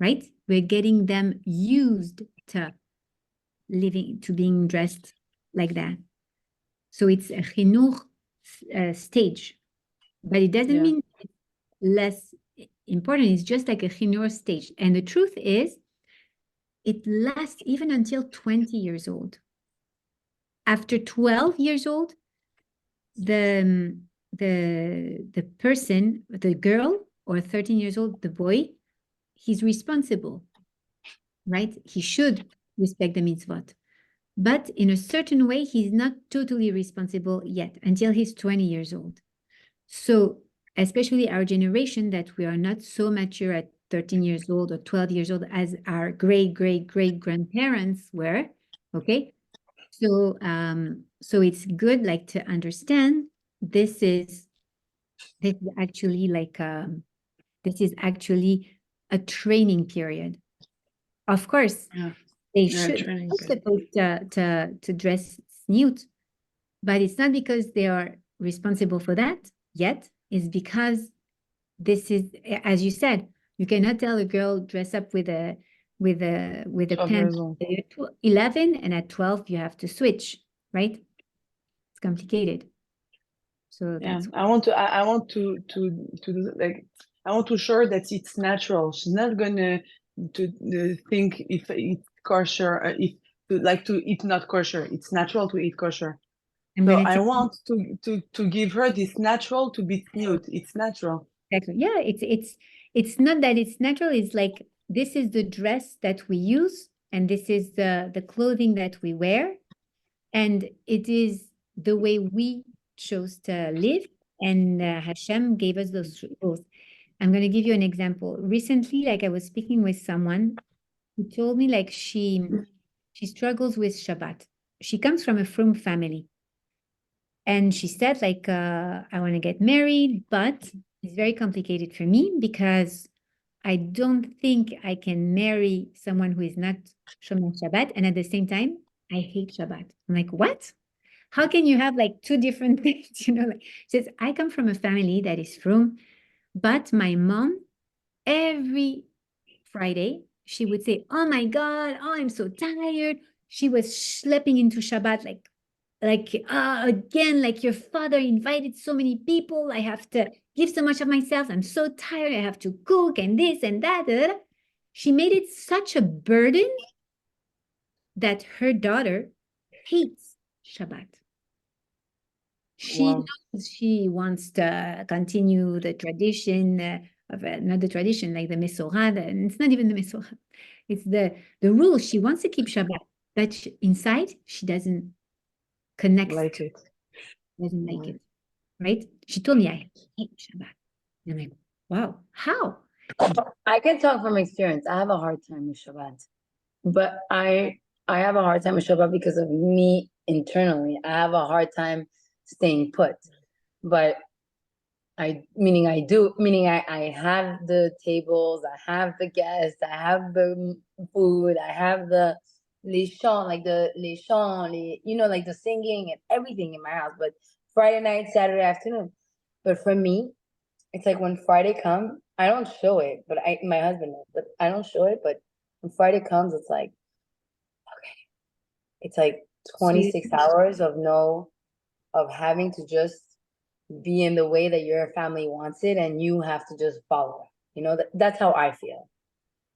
A: right? We're getting them used to being dressed like that. So it's a chinuch stage, but it doesn't mean it's less important. It's just like a chinuch stage. And the truth is, it lasts even until 20 years old. After 12 years old, the person, the girl, or 13 years old, the boy, he's responsible, right? He should respect the mitzvot. But in a certain way, he's not totally responsible yet until he's 20 years old. So especially our generation, that we are not so mature at 13 years old or 12 years old as our great-great-great-grandparents were, okay? So it's good to understand this is actually a training period. Of course, they should be supposed to dress snoot, but it's not because they are responsible for that yet. It's because this is, as you said, you cannot tell a girl dress up with a pant at 11, and at 12 you have to switch, right? It's complicated. So that's
F: I want to I want to show that it's natural. She's not gonna to think if it's kosher, if to eat not kosher. It's natural to eat kosher. So I want to give her this natural to be snoot. It's natural.
A: Exactly. Yeah, it's not that it's natural. It's this is the dress that we use, and this is the clothing that we wear, and it is the way we chose to live, and Hashem gave us those rules. I'm going to give you an example. Recently, I was speaking with someone who told me she struggles with Shabbat. She comes from a Frum family. And she said I want to get married, but it's very complicated for me because I don't think I can marry someone who is not Shomer Shabbat. And at the same time, I hate Shabbat. I'm like, what? How can you have like two different things? Like, she says, I come from a family that is frum, but my mom, every Friday, she would say, oh my God, oh, I'm so tired. She was schlepping into Shabbat again, like your father invited so many people. I have to give so much of myself. I'm so tired. I have to cook and this and that. She made it such a burden that her daughter hates Shabbat. She
F: Wow.
A: knows she wants to continue the tradition of not the tradition, like the Mesorah, and it's not even the Mesorah. It's the rule. She wants to keep Shabbat, but inside she doesn't connect,
F: Like it.
A: doesn't like
F: Right.
A: it, right? She told me I hate Shabbat. And I'm like, wow, how?
C: I can talk from experience. I have a hard time with Shabbat, but I have a hard time with Shabbat because of me internally. I have a hard time staying put, but meaning I have the tables, I have the guests, I have the food, I have the les chants, like les chants, like the singing and everything in my house. But Friday night, Saturday afternoon. But for me, it's like when Friday comes, I don't show it, but my husband knows, but I don't show it. But when Friday comes, it's like, okay, it's like 26 hours of having to just be in the way that your family wants it, and you have to just follow it. That's how I feel.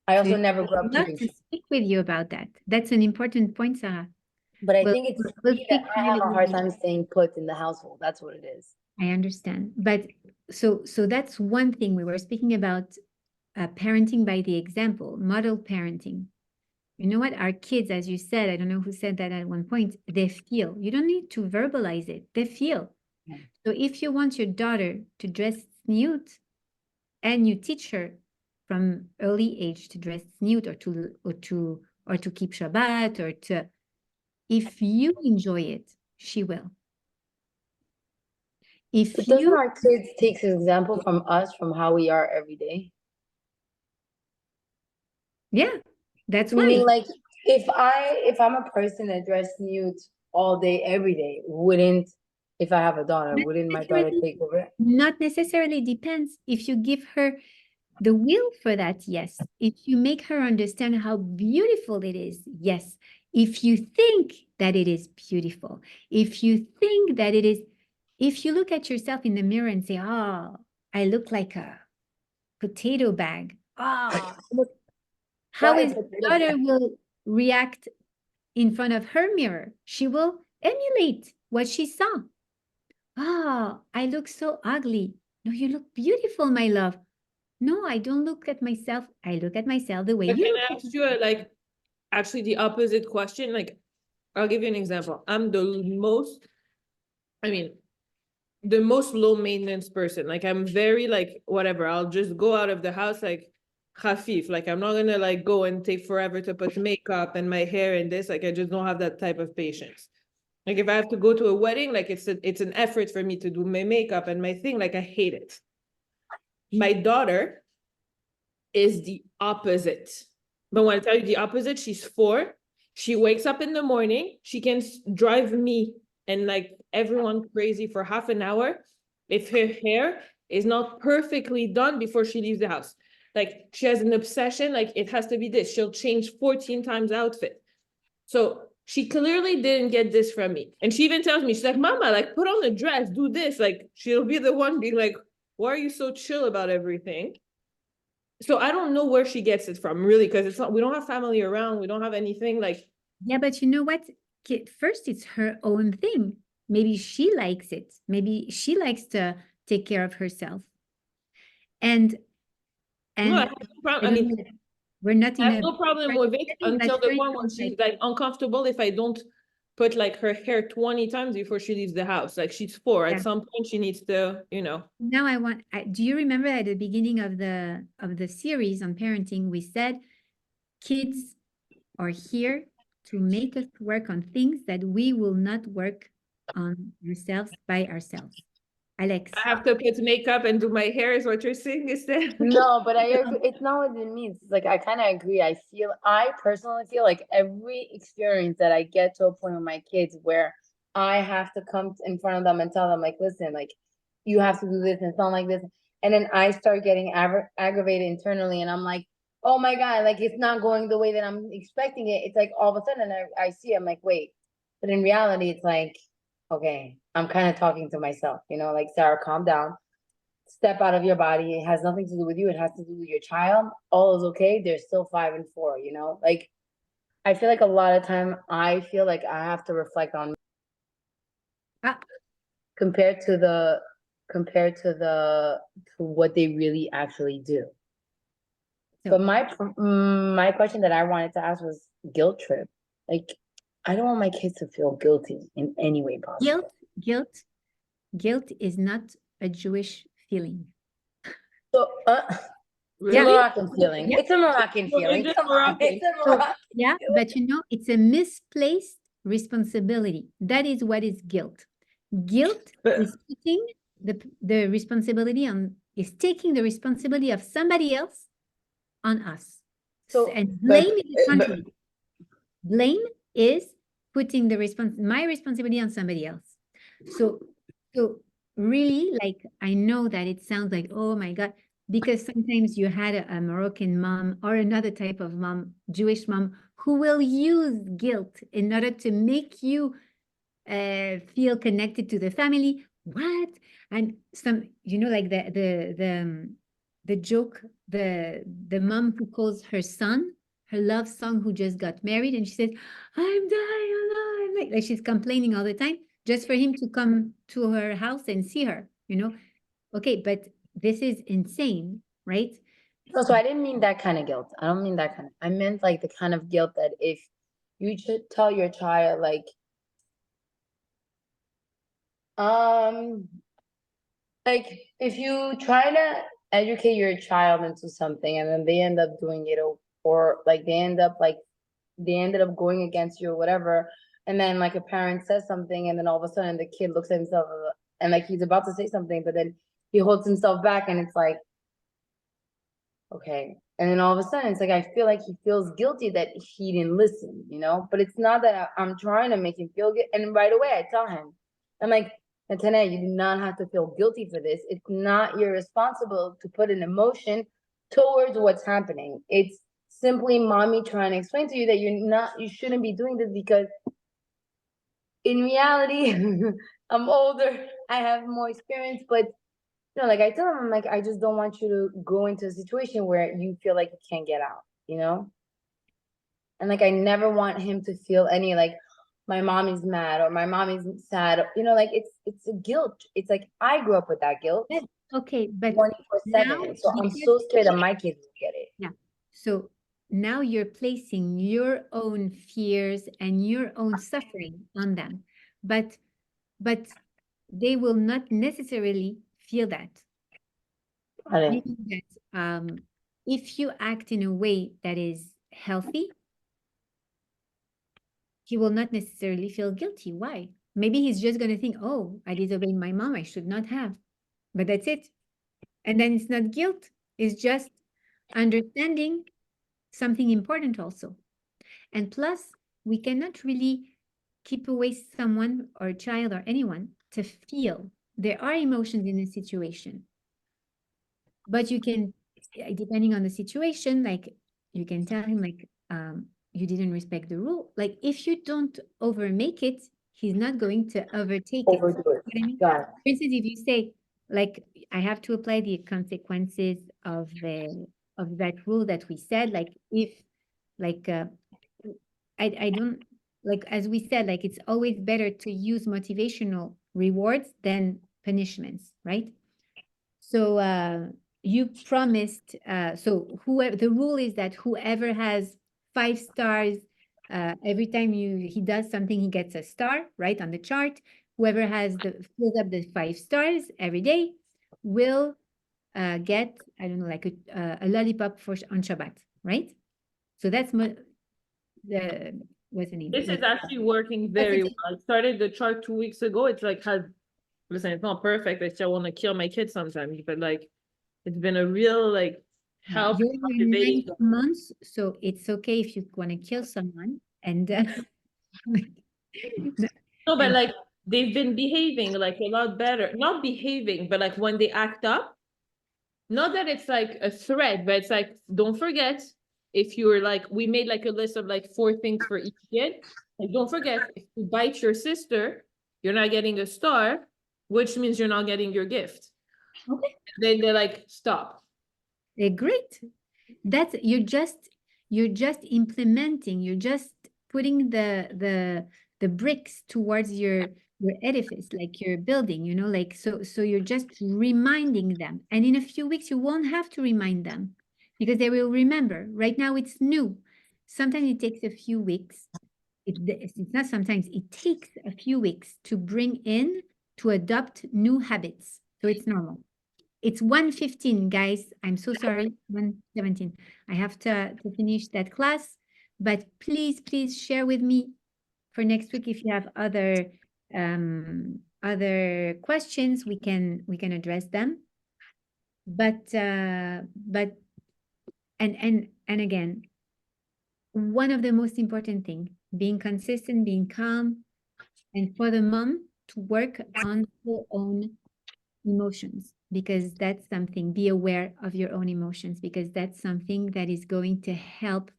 C: I also never grew up
A: I'd love
C: keeping
A: to speak with you about that. That's an important point, Sarah.
C: but I
A: We'll-
C: think it's
A: we'll
C: me that
A: speak
C: I have a hard
A: privately.
C: time staying put in the household. That's what it is.
A: I understand. But so that's one thing. We were speaking about parenting by the example, model parenting. You know what? Our kids, as you said, I don't know who said that at one point, they feel. You don't need to verbalize it. They feel.
C: Yeah.
A: So if you want your daughter to dress nude and you teach her from early age to dress nude or to keep Shabbat if you enjoy it, she will. If
C: But doesn't
A: you,
C: our kids take an example from us, from how we are every day?
A: yeah, that's
C: Meaning,
A: why.
C: like, if I'm a person that dress nude all day, every day, if I have a daughter,
A: Not
C: wouldn't my daughter
A: necessarily-
C: take over?
A: Not necessarily depends. If you give her the will for that, yes. If you make her understand how beautiful it is, yes. If you think that it is beautiful, if you think that it is, if you look at yourself in the mirror and say, oh, I look like a potato bag. Oh, how
C: Not a
A: is
C: potato
A: daughter
C: bag.
A: will react in front of her mirror? She will emulate what she saw. Oh, I look so ugly. No, you look beautiful, my love. No, I don't look at myself. I look at myself the way
E: But
A: you
E: can
A: look
E: I
A: at
E: ask you actually the opposite question? Like, I'll give you an example. I'm the most low maintenance person. Like, I'm very like, whatever, I'll just go out of the house like khafif. Like, I'm not gonna like go and take forever to put makeup and my hair and this. Like, I just don't have that type of patience. Like, if I have to go to a wedding, like it's an effort for me to do my makeup and my thing. Like, I hate it. My daughter is the opposite. But when I tell you the opposite, she's 4. She wakes up in the morning. She can drive me and like everyone crazy for half an hour if her hair is not perfectly done before she leaves the house. Like, she has an obsession, like it has to be this. She'll change 14 times outfit. So she clearly didn't get this from me. And she even tells me, she's like, Mama, like, put on a dress, do this. Like, she'll be the one being like, why are you so chill about everything? So I don't know where she gets it from, really, because it's not, we don't have family around, we don't have anything like.
A: Yeah, but you know what? First, it's her own thing. Maybe she likes it. Maybe she likes to take care of herself. And
E: No, I have no problem. I mean,
A: we're not in
E: I have
A: a
E: no problem with it until the point where she's like uncomfortable if I don't put like her hair 20 times before she leaves the house. Like, she's 4. At some point she needs to,
A: Now do you remember at the beginning of the series on parenting, we said kids are here to make us work on things that we will not work on ourselves by ourselves. Alex.
E: I have to put makeup and do my hair is what you're saying, is that?
C: No, but I agree. It's not what it means. It's like I kind of agree. I personally feel like every experience that I get to a point with my kids where I have to come in front of them and tell them, like, listen, like, you have to do this and sound like this. And then I start getting aggravated internally, and I'm like, oh my God, like, it's not going the way that I'm expecting it. It's like all of a sudden I see, I'm like, wait. But in reality, it's like, okay, I'm kind of talking to myself, you know, like, Sarah, calm down. Step out of your body. It has nothing to do with you. It has to do with your child. All is okay. They're still 5 and 4, you know? Like, I feel like a lot of time I feel like I have to reflect on
A: Ah.
C: compared to what they really actually do.
A: So-
C: But my question that I wanted to ask was guilt trip. Like, I don't want my kids to feel guilty in any way possible.
A: Guilt is not a Jewish feeling.
C: So, it's a
E: Really?
C: Moroccan feeling.
A: Yeah.
C: It's a Moroccan
E: So
C: feeling.
E: is it
C: Come on,
E: Moroccan?
C: it's a
A: So,
C: Moroccan.
A: yeah, but you know, it's a misplaced responsibility. That is what is guilt. Guilt
E: But-
A: is putting the responsibility on, is taking the responsibility of somebody else on us.
C: So,
A: And
C: but-
A: blame is the contrary. Blame is putting my responsibility on somebody else. So really, like, I know that it sounds like, oh my God, because sometimes you had a Moroccan mom or another type of mom, Jewish mom, who will use guilt in order to make you feel connected to the family. What? And some, you know, like the joke, the mom who calls her son, her love song, who just got married, and she says, I'm dying alive. Like she's complaining all the time just for him to come to her house and see her, you know? Okay, but this is insane, right?
C: No, so I didn't mean that kind of guilt. I don't mean that kind of, I meant like the kind of guilt that if you should tell your child, like, if you try to educate your child into something and then they end up doing it, or like they ended up going against you or whatever, and then like a parent says something and then all of a sudden the kid looks at himself and like he's about to say something, but then he holds himself back and it's like, okay. And then all of a sudden it's like, I feel like he feels guilty that he didn't listen, you know? But it's not that I'm trying to make him feel good. And right away I tell him, I'm like, Nathanael, you do not have to feel guilty for this. It's not your responsibility to put an emotion towards what's happening. It's simply mommy trying to explain to you that you shouldn't be doing this, because in reality, I'm older, I have more experience, but you know, like I tell him, I'm like, I just don't want you to go into a situation where you feel like you can't get out, you know? And like, I never want him to feel any like, my mom is mad or my mom is sad, you know, like it's a guilt. It's like, I grew up with that guilt
A: Yeah, okay, but
C: 24/7.
A: now
C: So I'm
A: because-
C: so scared that my kids will get it.
A: Yeah. So now you're placing your own fears and your own suffering on them, but they will not necessarily feel that. Meaning that if you act in a way that is healthy, he will not necessarily feel guilty. Why? Maybe he's just going to think, oh, I disobeyed my mom, I should not have. But that's it. And then it's not guilt, it's just understanding something important also. And plus, we cannot really keep away someone or a child or anyone to feel. There are emotions in a situation. But you can, depending on the situation, like you can tell him like, you didn't respect the rule. Like if you don't overmake it, he's not going to overtake it.
C: Overdo it.
A: You know what I mean?
C: Got it.
A: For instance, if you say, like, I have to apply the consequences of that rule that we said, like if, like, I don't, like, as we said, like, it's always better to use motivational rewards than punishments, right? So you promised, so whoever, the rule is that whoever has 5 stars, every time he does something, he gets a star, right, on the chart. Whoever fills up the 5 stars every day will get, I don't know, like a lollipop on Shabbat, right? So that's what's the name?
E: This is actually working very well. I started the chart 2 weeks ago. It's like has listen, it's not perfect. I still want to kill my kids sometimes, but like, it's been a real like help.
A: You're in
E: motivating
A: 9 months, so it's okay if you want to kill someone. And
E: No, but
A: and-
E: like they've been behaving like a lot better. Not behaving, but like when they act up, not that it's like a threat, but it's like, don't forget, if you're like, we made like a list of like 4 things for each kid. Like, don't forget, if you bite your sister, you're not getting a star, which means you're not getting your gift.
A: Okay.
E: Then they're like, stop.
A: great. That's you're just implementing, you're just putting the bricks towards your edifice, like your building, you know, like so you're just reminding them. And in a few weeks you won't have to remind them because they will remember. Right now it's new. Sometimes it takes a few weeks. It's not sometimes, it takes a few weeks to bring in, to adopt new habits. So it's normal. It's 1:15, guys. I'm so sorry. 1:17. I have to finish that class, but please share with me for next week if you have other questions. We can address them. But and again, one of the most important thing, being consistent, being calm, and for the mom to work on her own emotions, because that's something, be aware of your own emotions, because that's something that is going to help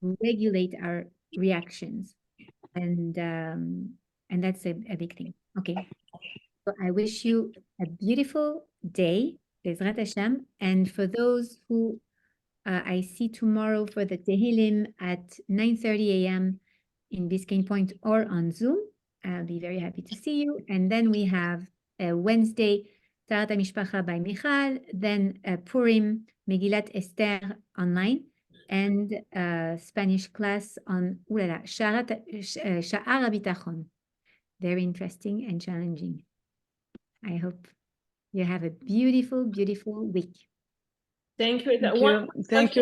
A: regulate our reactions. And that's a big thing. Okay. So I wish you a beautiful day, Bezrat Hashem. And for those who I see tomorrow for the Tehillim at 9:30 a.m. in Biscayne Point or on Zoom, I'll be very happy to see you. And then we have Wednesday, Taharat HaMishpacha by Michal, then Purim, Megillat Esther online, and Spanish class on Sha'ar HaBitachon. Very interesting and challenging. I hope you have a beautiful, beautiful week.
E: Thank you.
F: Thank you. Thank you.